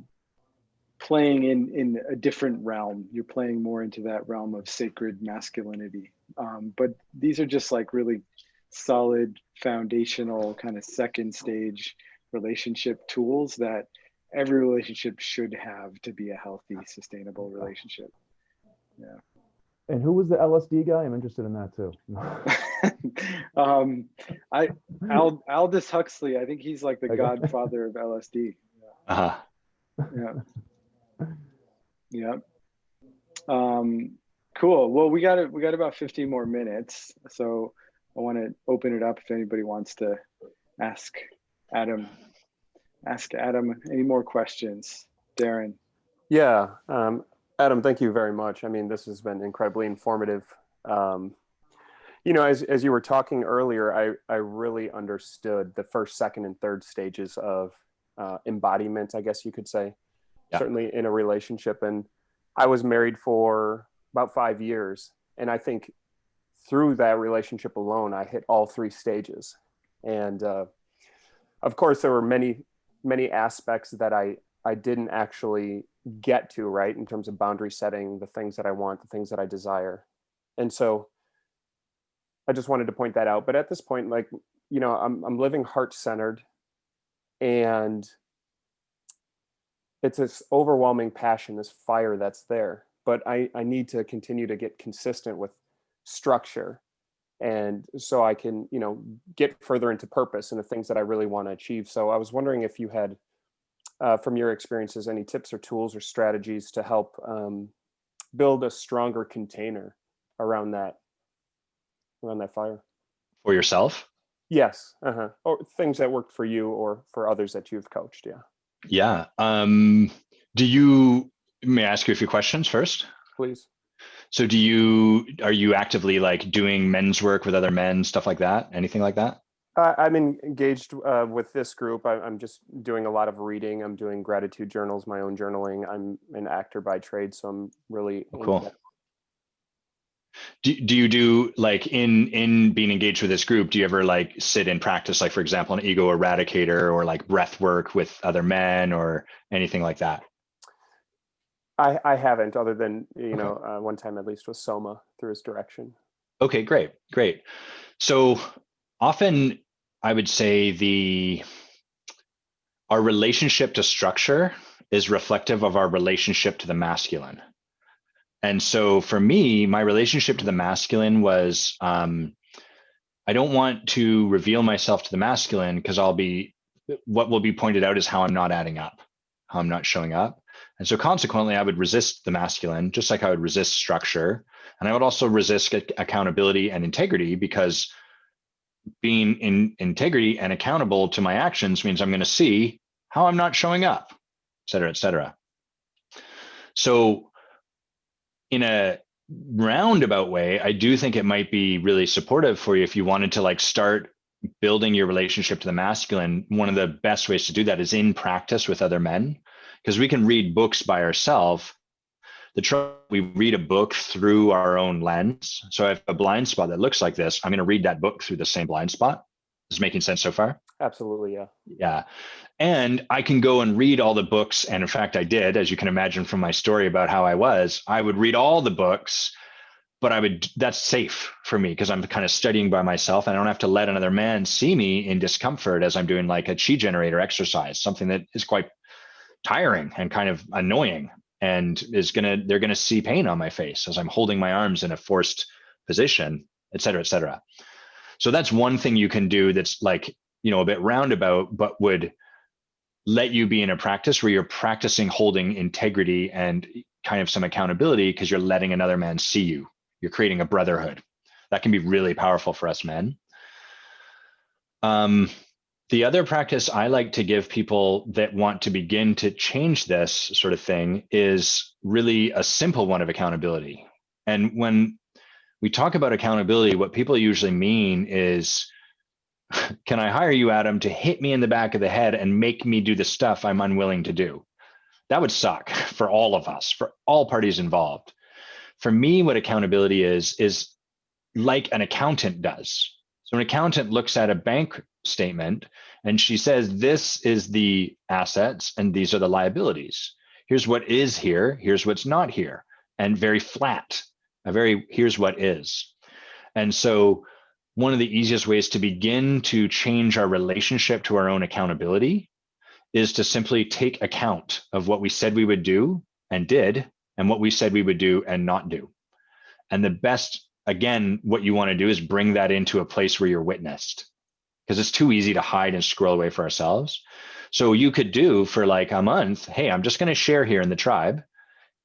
playing in a different realm. You're playing more into that realm of sacred masculinity. But these are just like really solid foundational kind of second stage relationship tools that every relationship should have to be a healthy, sustainable relationship. Yeah. And who was the LSD guy? I'm interested in that too. Aldous Huxley, I think he's like the godfather of LSD. Uh-huh. Yeah. Yeah. Cool. Well, we got about 15 more minutes. So I want to open it up if anybody wants to ask Adam any more questions. Darren. Yeah. Adam, thank you very much. I mean, this has been incredibly informative. You know, as you were talking earlier, I really understood the first, second, and third stages of embodiment, I guess you could say, certainly in a relationship. And I was married for about 5 years. And I think through that relationship alone, I hit all 3 stages. And of course, there were many, many aspects that I didn't actually get to, right, in terms of boundary setting, the things that I want, the things that I desire. And so I just wanted to point that out. But at this point, like, you know, I'm living heart-centered, and it's this overwhelming passion, this fire that's there. But I need to continue to get consistent with structure, and so I can, you know, get further into purpose and the things that I really want to achieve. So I was wondering if you had, from your experiences, any tips or tools or strategies to help build a stronger container around that fire. For yourself? Yes. Or things that worked for you or for others that you've coached. Yeah. Yeah. May I ask you a few questions first? Please. So are you actively like doing men's work with other men, stuff like that? Anything like that? I'm engaged with this group. I'm just doing a lot of reading. I'm doing gratitude journals, my own journaling. I'm an actor by trade, so I'm really cool. Do you do like in being engaged with this group, do you ever like sit and practice, like for example, an ego eradicator or like breath work with other men or anything like that? I haven't, other than, you know, one time at least with Soma through his direction. Okay, great. So often I would say our relationship to structure is reflective of our relationship to the masculine. And so for me, my relationship to the masculine was, I don't want to reveal myself to the masculine because what will be pointed out is how I'm not adding up, how I'm not showing up. And so consequently, I would resist the masculine, just like I would resist structure. And I would also resist accountability and integrity, because being in integrity and accountable to my actions means I'm going to see how I'm not showing up, et cetera, et cetera. So in a roundabout way, I do think it might be really supportive for you if you wanted to like start building your relationship to the masculine. One of the best ways to do that is in practice with other men, because we can read books by ourselves. We read a book through our own lens. So I have a blind spot that looks like this. I'm going to read that book through the same blind spot. Is making sense so far? Absolutely, yeah. Yeah. And I can go and read all the books. And in fact, I did, as you can imagine from my story about how I would read all the books, but that's safe for me because I'm kind of studying by myself, and I don't have to let another man see me in discomfort as I'm doing like a chi generator exercise, something that is quite tiring and kind of annoying, and they're going to see pain on my face as I'm holding my arms in a forced position, et cetera, et cetera. So that's one thing you can do that's like, you know, a bit roundabout, but would let you be in a practice where you're practicing holding integrity and kind of some accountability, because you're letting another man see you. You're creating a brotherhood. That can be really powerful for us men. The other practice I like to give people that want to begin to change this sort of thing is really a simple one of accountability. And when we talk about accountability, what people usually mean is, can I hire you, Adam, to hit me in the back of the head and make me do the stuff I'm unwilling to do? That would suck for all of us, for all parties involved. For me, what accountability is like an accountant does. So an accountant looks at a bank statement and she says, this is the assets and these are the liabilities. Here's what is here, here's what's not here, and very flat, here's what is. And so one of the easiest ways to begin to change our relationship to our own accountability is to simply take account of what we said we would do and did, and what we said we would do and not do. And the best, again, what you want to do is bring that into a place where you're witnessed, because it's too easy to hide and scroll away for ourselves. So you could do for like a month, hey, I'm just going to share here in the tribe.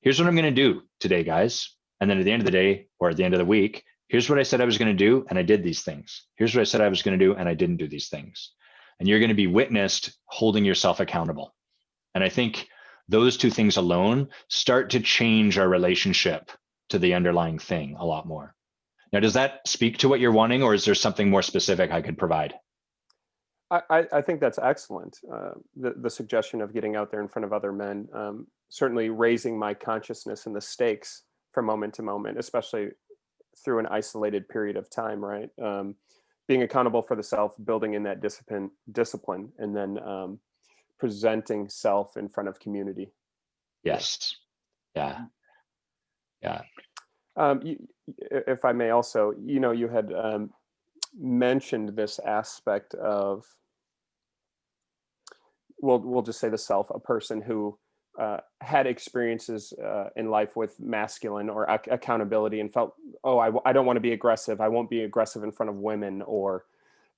Here's what I'm going to do today, guys. And then at the end of the day or at the end of the week, here's what I said I was going to do, and I did these things. Here's what I said I was going to do, and I didn't do these things. And you're going to be witnessed holding yourself accountable. And I think those two things alone start to change our relationship to the underlying thing a lot more. Now, does that speak to what you're wanting, or is there something more specific I could provide? I think that's excellent. The suggestion of getting out there in front of other men, certainly raising my consciousness and the stakes from moment to moment, especially through an isolated period of time, right? Being accountable for the self, building in that discipline, and then presenting self in front of community. Yes. Yeah. Yeah. If I may also, you had mentioned this aspect of, we'll just say the self, a person who had experiences in life with masculine or accountability and felt, oh, I don't want to be aggressive. I won't be aggressive in front of women, or,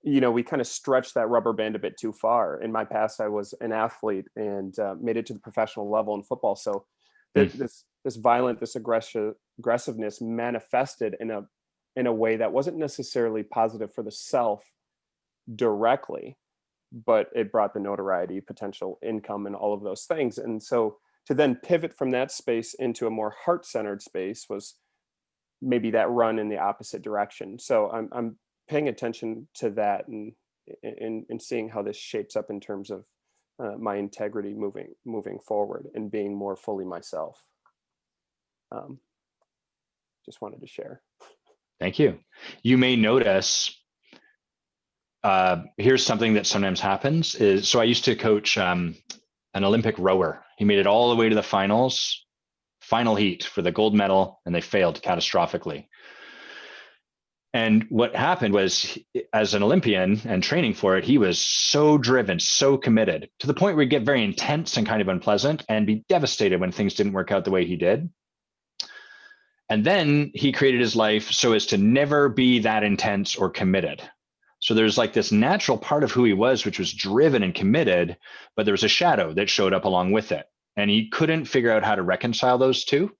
we kind of stretched that rubber band a bit too far. In my past, I was an athlete and made it to the professional level in football. So this aggressiveness manifested in a way that wasn't necessarily positive for the self directly, but it brought the notoriety, potential income, and all of those things. And so to then pivot from that space into a more heart-centered space was maybe that run in the opposite direction. So I'm paying attention to that and seeing how this shapes up in terms of my integrity moving forward and being more fully myself. Just wanted to share. Thank you. You may notice, here's something that sometimes happens is, so I used to coach an Olympic rower. He made it all the way to the final heat for the gold medal, and they failed catastrophically. And what happened was, as an Olympian and training for it, he was so driven, so committed, to the point where he'd get very intense and kind of unpleasant and be devastated when things didn't work out the way he did. And then he created his life so as to never be that intense or committed. So there's like this natural part of who he was, which was driven and committed, but there was a shadow that showed up along with it. And he couldn't figure out how to reconcile those two.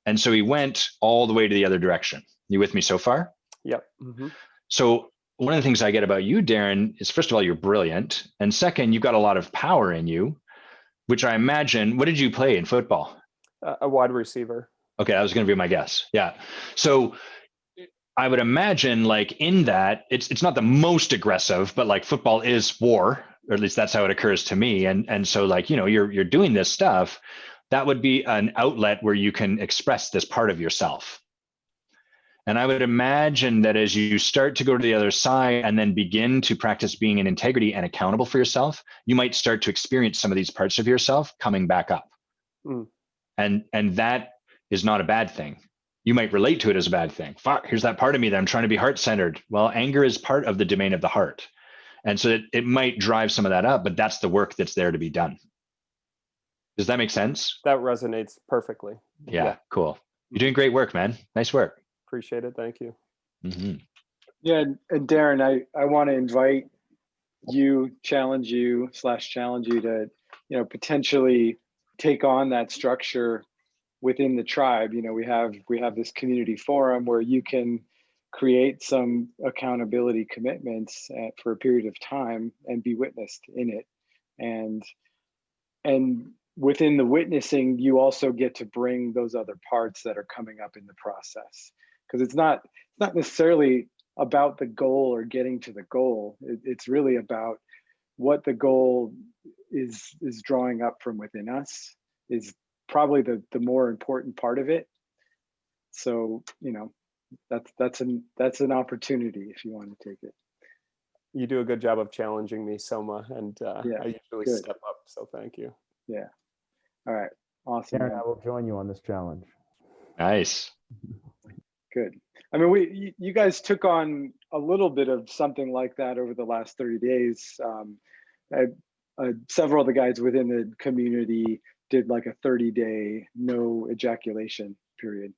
And so he went all the way to the other direction. You with me so far? Yep. Mm-hmm. So one of the things I get about you, Darren, is, first of all, you're brilliant. And second, you've got a lot of power in you, which I imagine, what did you play in football? A wide receiver. Okay, that was going to be my guess. Yeah. So I would imagine, like, in that, it's not the most aggressive, but like football is war, or at least that's how it occurs to me. And so, like, you're doing this stuff, that would be an outlet where you can express this part of yourself. And I would imagine that as you start to go to the other side and then begin to practice being in integrity and accountable for yourself, you might start to experience some of these parts of yourself coming back up. Mm. And that is not a bad thing. You might relate to it as a bad thing. Fuck, here's that part of me that I'm trying to be heart-centered. Well, anger is part of the domain of the heart. And so it might drive some of that up, but that's the work that's there to be done. Does that make sense? That resonates perfectly. Yeah. Cool. You're doing great work, man. Nice work. Appreciate it. Thank you. Mm-hmm. Yeah, and Darren, I want to invite you, challenge you to, potentially take on that structure within the tribe. We have this community forum where you can create some accountability commitments for a period of time and be witnessed in it. And within the witnessing, you also get to bring those other parts that are coming up in the process, because it's not necessarily about the goal or getting to the goal. It's really about what the goal is drawing up from within us is probably the more important part of it. So, you know, that's an opportunity if you want to take it. You do a good job of challenging me, Soma, and Yeah, I usually good. step up. So thank you. Yeah. All right. Awesome. Darren, man. I will join you on this challenge. Nice. Good. I mean, you guys took on a little bit of something like that over the last 30 days. Several of the guys within the community did like a 30-day no ejaculation period.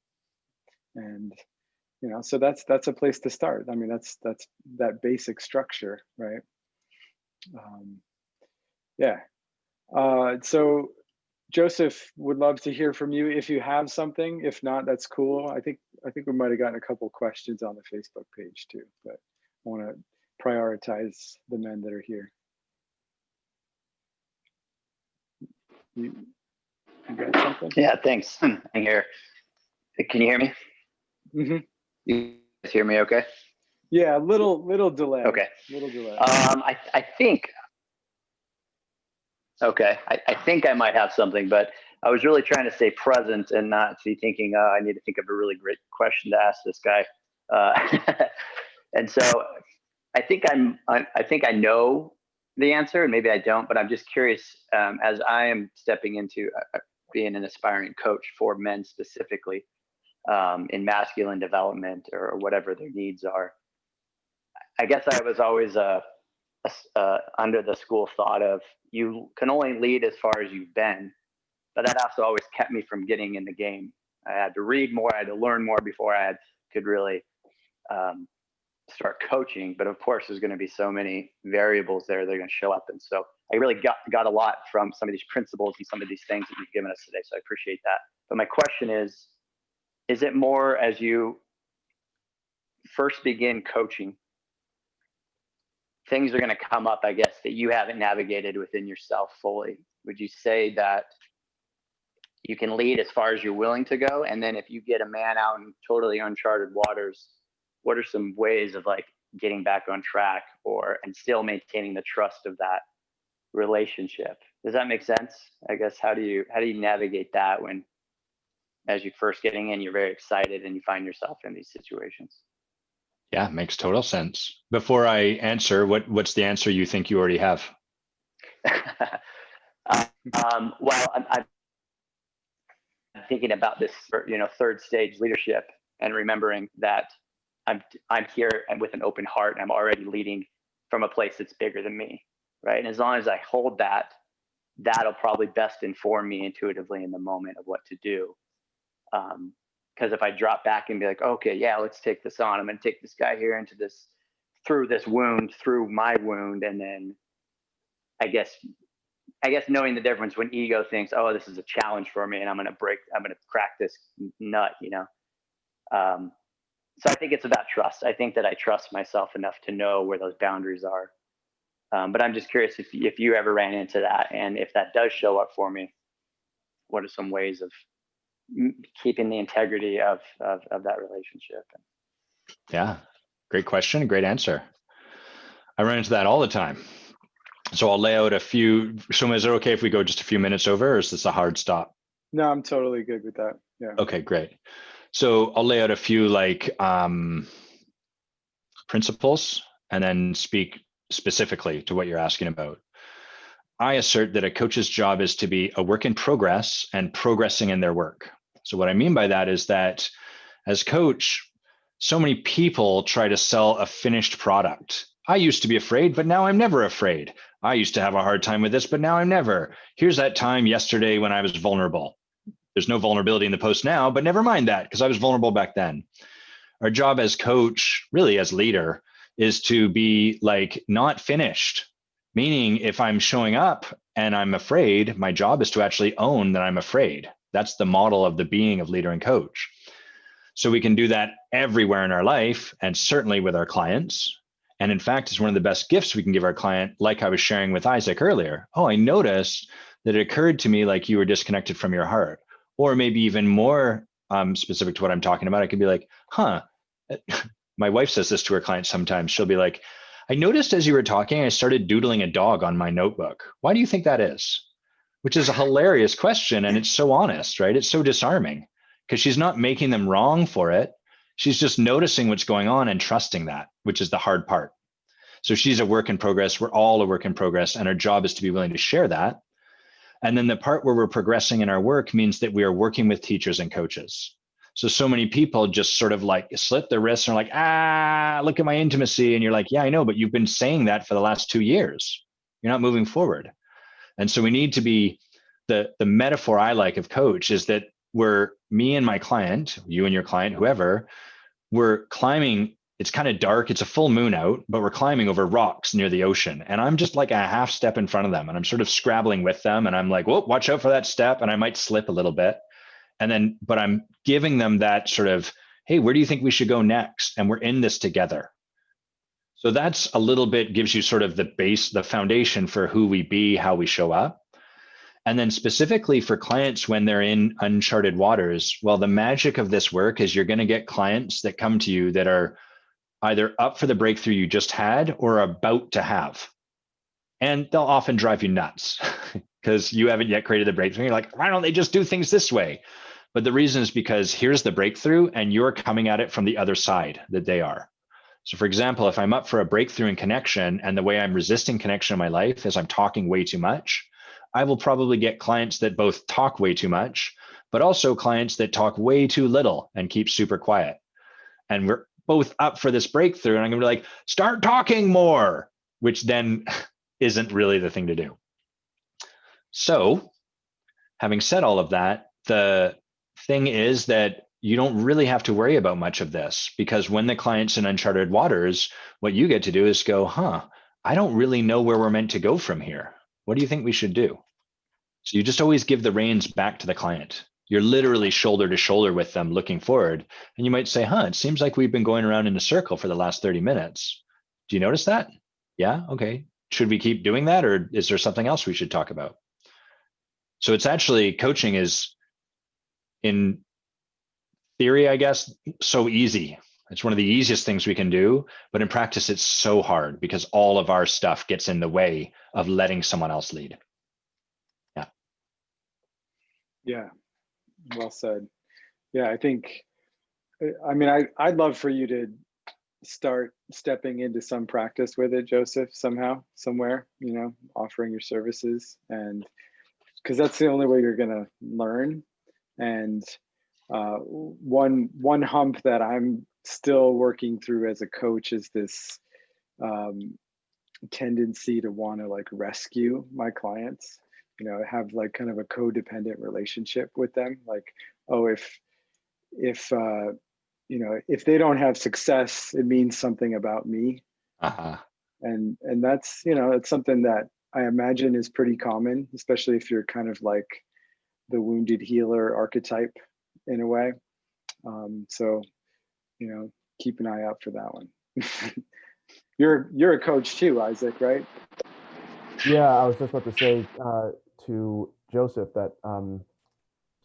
And, you know, so that's a place to start. I mean, that's that basic structure, right? Yeah. So Joseph, would love to hear from you if you have something. If not, that's cool. I think we might have gotten a couple questions on the Facebook page too, but I want to prioritize the men that are here. You got something? Yeah, thanks. I'm here. Can you hear me? Mm-hmm. You guys hear me okay? Yeah, little delay. Okay. Little delay. I think, okay, I think I might have something, but I was really trying to stay present and not be thinking, I need to think of a really great question to ask this guy. And so I think I know the answer, and maybe I don't, but I'm just curious, as I am stepping into being an aspiring coach for men specifically, in masculine development or whatever their needs are. I guess I was always under the school thought of you can only lead as far as you've been, but that also always kept me from getting in the game. I had to read more, I had to learn more before could really start coaching. But of course, there's going to be so many variables there that are going to show up. And so I really got a lot from some of these principles and some of these things that you've given us today. So I appreciate that. But my question is it more as you first begin coaching, things are going to come up, I guess, that you haven't navigated within yourself fully? Would you say that you can lead as far as you're willing to go? And then if you get a man out in totally uncharted waters, what are some ways of like getting back on track and still maintaining the trust of that relationship? Does that make sense? I guess, how do you navigate that when, as you're first getting in, you're very excited and you find yourself in these situations? Yeah, makes total sense. Before I answer, what's the answer you think you already have? Well, I'm thinking about this, third stage leadership, and remembering that I'm here and with an open heart, and I'm already leading from a place that's bigger than me, right? And as long as I hold that, that'll probably best inform me intuitively in the moment of what to do. Because if I drop back and be like, okay, yeah, let's take this on. I'm going to take this guy here through this wound, through my wound. And then I guess knowing the difference when ego thinks, oh, this is a challenge for me and I'm going to crack this nut, So I think it's about trust. I think that I trust myself enough to know where those boundaries are. But I'm just curious if you ever ran into that, and if that does show up for me, what are some ways of keeping the integrity of that relationship? Yeah, great question, great answer. I run into that all the time. So I'll lay out a few. So is it okay if we go just a few minutes over, or is this a hard stop? No, I'm totally good with that. Yeah. Okay, great. So I'll lay out a few principles and then speak specifically to what you're asking about. I assert that a coach's job is to be a work in progress and progressing in their work. So what I mean by that is that as coach, so many people try to sell a finished product. I used to be afraid, but now I'm never afraid. I used to have a hard time with this, but now I'm never. Here's that time yesterday when I was vulnerable. There's no vulnerability in the post now, but never mind that, because I was vulnerable back then. Our job as coach, really as leader, is to be like not finished. Meaning if I'm showing up and I'm afraid, my job is to actually own that I'm afraid. That's the model of the being of leader and coach. So we can do that everywhere in our life, and certainly with our clients. And in fact, it's one of the best gifts we can give our client, like I was sharing with Isaac earlier. Oh, I noticed that it occurred to me like you were disconnected from your heart. Or maybe even more specific to what I'm talking about, I could be like, huh, my wife says this to her clients sometimes. She'll be like, I noticed as you were talking, I started doodling a dog on my notebook. Why do you think that is? Which is a hilarious question. And it's so honest, right? It's so disarming because she's not making them wrong for it. She's just noticing what's going on and trusting that, which is the hard part. So she's a work in progress. We're all a work in progress. And our job is to be willing to share that. And then the part where we're progressing in our work means that we are working with teachers and coaches. So many people just sort of like slit their wrists and are like, look at my intimacy. And you're like, yeah, I know, but you've been saying that for the last 2 years. You're not moving forward. And so we need to be, the metaphor I like of coach is that we're, me and my client, you and your client, whoever, we're climbing. It's kind of dark. It's a full moon out, but we're climbing over rocks near the ocean. And I'm just like a half step in front of them. And I'm sort of scrabbling with them. And I'm like, whoa, watch out for that step. And I might slip a little bit. And then, but I'm giving them that sort of, hey, where do you think we should go next? And we're in this together. So that's a little bit, gives you sort of the base, the foundation for who we be, how we show up. And then specifically for clients when they're in uncharted waters, well, the magic of this work is you're going to get clients that come to you that are either up for the breakthrough you just had or about to have. And they'll often drive you nuts because you haven't yet created the breakthrough. You're like, why don't they just do things this way? But the reason is because here's the breakthrough and you're coming at it from the other side that they are. So for example, if I'm up for a breakthrough in connection and the way I'm resisting connection in my life is I'm talking way too much, I will probably get clients that both talk way too much, but also clients that talk way too little and keep super quiet. And we're both up for this breakthrough. And I'm going to be like, start talking more, which then isn't really the thing to do. So having said all of that, the thing is that you don't really have to worry about much of this because when the client's in uncharted waters, what you get to do is go, I don't really know where we're meant to go from here. What do you think we should do? So you just always give the reins back to the client. You're literally shoulder to shoulder with them looking forward. And you might say, it seems like we've been going around in a circle for the last 30 minutes. Do you notice that? Yeah, okay. Should we keep doing that? Or is there something else we should talk about? So it's actually, coaching is in theory, I guess, so easy. It's one of the easiest things we can do, but in practice, it's so hard because all of our stuff gets in the way of letting someone else lead. Yeah. Yeah, well said. Yeah, I think, I mean, I'd love for you to start stepping into some practice with it, Joseph, somehow, somewhere, offering your services, and because that's the only way you're going to learn. And one hump that I'm still working through as a coach is this tendency to want to like rescue my clients, have like kind of a codependent relationship with them. Like, oh, if they don't have success, it means something about me. And that's, it's something that I imagine is pretty common, especially if you're kind of like the wounded healer archetype in a way. So, keep an eye out for that one. You're a coach too, Isaac, right? Yeah, I was just about to say to Joseph that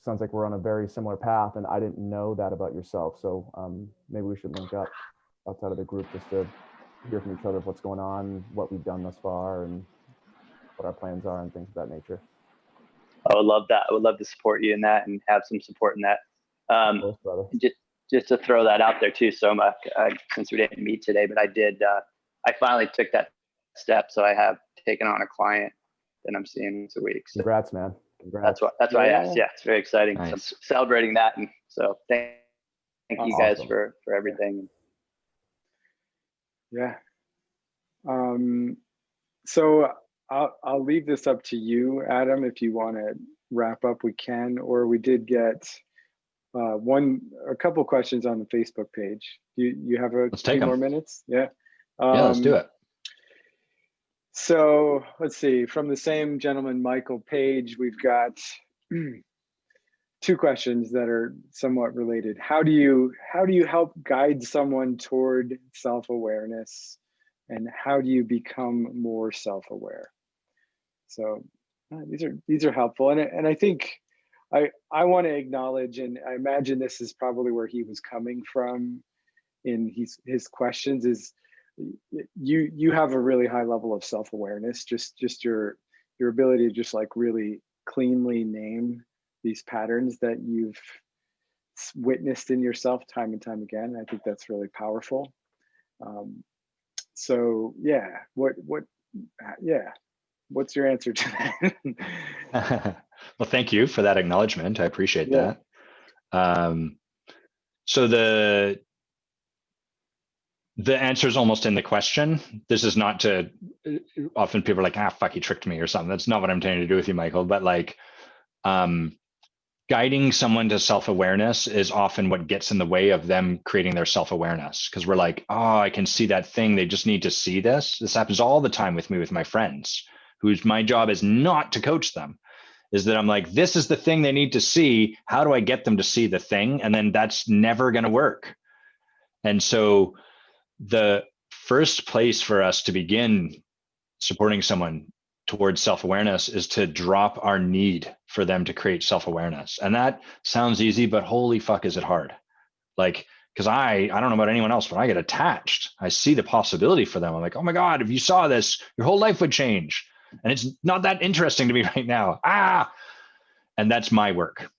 sounds like we're on a very similar path, and I didn't know that about yourself. So maybe we should link up outside of the group just to hear from each other of what's going on, what we've done thus far, and what our plans are, and things of that nature. I would love that. I would love to support you in that and have some support in that. Of course, brother. Just to throw that out there too, so much, since we didn't meet today, but I did. I finally took that step, so I have taken on a client that I'm seeing once a week. So congrats, man. Congrats. That's why I asked. Yeah, it's very exciting. Nice. So I'm celebrating that, and so thank you guys Awesome. for everything. Yeah. So I'll leave this up to you, Adam. If you want to wrap up, we can. Or we did get a couple questions on the Facebook page. You have a Let's take few more them. minutes? Yeah. Yeah, let's do it. So let's see, from the same gentleman, Michael Page, we've got two questions that are somewhat related. How do you help guide someone toward self-awareness, and how do you become more self-aware? So these are helpful, and I think I want to acknowledge, and I imagine this is probably where he was coming from in his questions, is you have a really high level of self-awareness, just your ability to just like really cleanly name these patterns that you've witnessed in yourself time and time again. I think that's really powerful. So yeah, what's your answer to that? Well, thank you for that acknowledgement. I appreciate that. So the answer is almost in the question. This is not to, often people are like, fuck, you tricked me or something. That's not what I'm trying to do with you, Michael. But like, guiding someone to self-awareness is often what gets in the way of them creating their self-awareness. Because we're like, oh, I can see that thing. They just need to see this. This happens all the time with me, with my friends, whose my job is not to coach them. Is that I'm like, this is the thing they need to see. How do I get them to see the thing? And then that's never going to work. And so the first place for us to begin supporting someone towards self-awareness is to drop our need for them to create self-awareness. And that sounds easy, but holy fuck, is it hard? Like, because I don't know about anyone else, but I get attached. I see the possibility for them. I'm like, oh my God, if you saw this, your whole life would change. And it's not that interesting to me right now. And that's my work.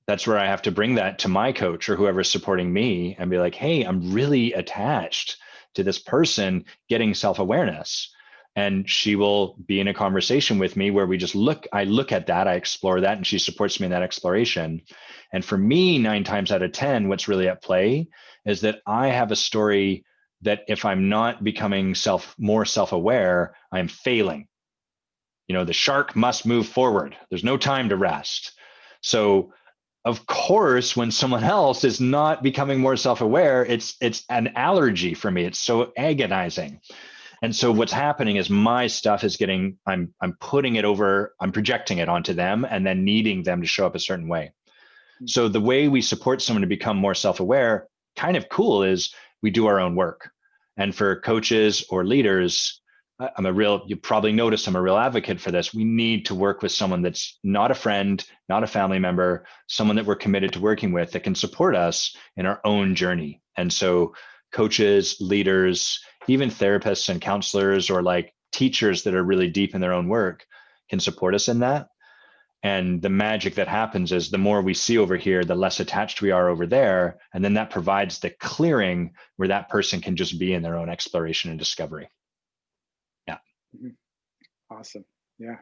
That's where I have to bring that to my coach or whoever's supporting me and be like, hey, I'm really attached to this person getting self-awareness. And she will be in a conversation with me where we just I look at that, I explore that, and she supports me in that exploration. And for me, 9 times out of 10, what's really at play is that I have a story that if I'm not becoming more self-aware, I'm failing. You know, the shark must move forward. There's no time to rest. So of course, when someone else is not becoming more self-aware, it's an allergy for me. It's so agonizing. And so what's happening is my stuff is I'm putting it over, I'm projecting it onto them and then needing them to show up a certain way. So the way we support someone to become more self-aware, kind of cool, is we do our own work. And for coaches or leaders, you probably noticed I'm a real advocate for this. We need to work with someone that's not a friend, not a family member, someone that we're committed to working with that can support us in our own journey. And so coaches, leaders, even therapists and counselors or like teachers that are really deep in their own work can support us in that. And the magic that happens is the more we see over here, the less attached we are over there. And then that provides the clearing where that person can just be in their own exploration and discovery. Yeah. Awesome. Yeah.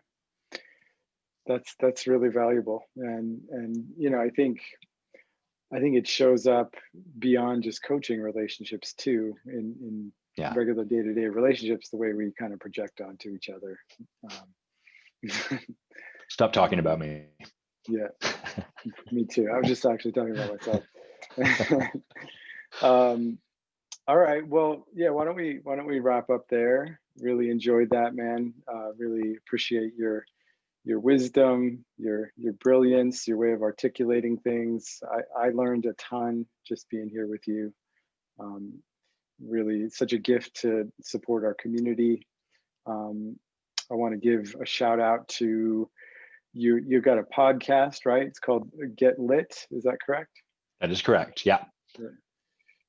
That's really valuable. And you know, I think it shows up beyond just coaching relationships too, in regular day-to-day relationships, the way we kind of project onto each other. Stop talking about me. Yeah, me too. I was just actually talking about myself. All right. Well, yeah. Why don't we wrap up there? Really enjoyed that, man. Really appreciate your wisdom, your brilliance, your way of articulating things. I learned a ton just being here with you. Really, such a gift to support our community. I want to give a shout out to you. You've got a podcast, right? It's called Get Lit. Is that correct? That is correct. Yeah.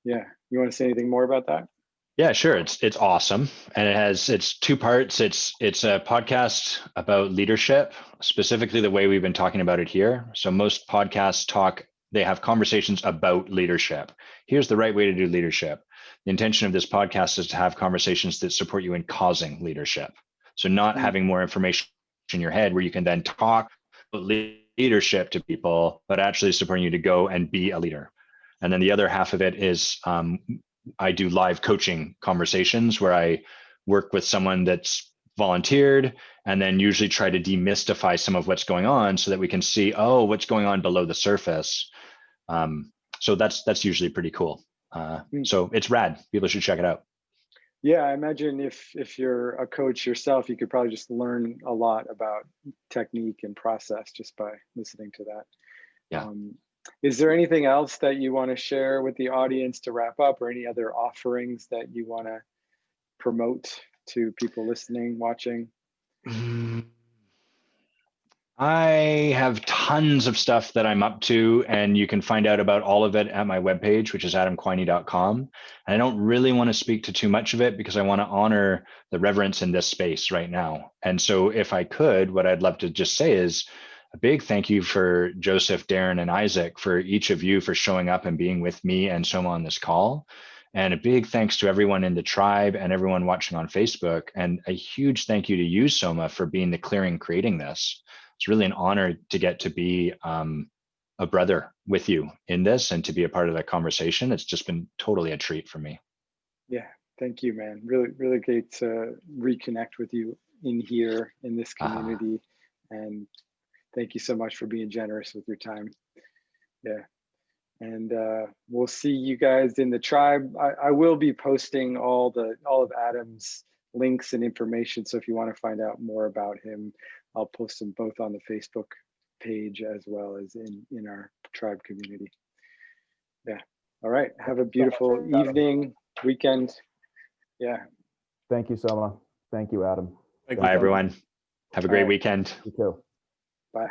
Yeah. You want to say anything more about that? Yeah, sure. It's awesome. And it's 2 parts. It's a podcast about leadership, specifically the way we've been talking about it here. So most podcasts they have conversations about leadership. Here's the right way to do leadership. The intention of this podcast is to have conversations that support you in causing leadership. So not having more information in your head where you can then talk about leadership to people, but actually supporting you to go and be a leader. And then the other half of it is I do live coaching conversations where I work with someone that's volunteered and then usually try to demystify some of what's going on so that we can see, what's going on below the surface. So that's usually pretty cool. So it's rad. People should check it out. Yeah, I imagine if you're a coach yourself, you could probably just learn a lot about technique and process just by listening to that. Yeah. Is there anything else that you want to share with the audience to wrap up, or any other offerings that you want to promote to people listening, watching? I have tons of stuff that I'm up to, and you can find out about all of it at my webpage, which is adamquiney.com. And I don't really want to speak to too much of it because I want to honor the reverence in this space right now. And so if I could, what I'd love to just say is a big thank you for Joseph, Darren, and Isaac, for each of you for showing up and being with me and Soma on this call. And a big thanks to everyone in the tribe and everyone watching on Facebook. And a huge thank you to you, Soma, for being the clearing creating this. It's really an honor to get to be a brother with you in this and to be a part of that conversation. It's just been totally a treat for me. Yeah, thank you, man. Really, really great to reconnect with you in here in this community. And thank you so much for being generous with your time. Yeah. And we'll see you guys in the tribe. I will be posting all of Adam's links and information. So if you want to find out more about him, I'll post them both on the Facebook page as well as in our tribe community. Yeah. All right. Have a beautiful evening, weekend. Yeah. Thank you, Soma. Thank you, Adam. Thank you. Bye, everyone. Have a great weekend. You too. Bye.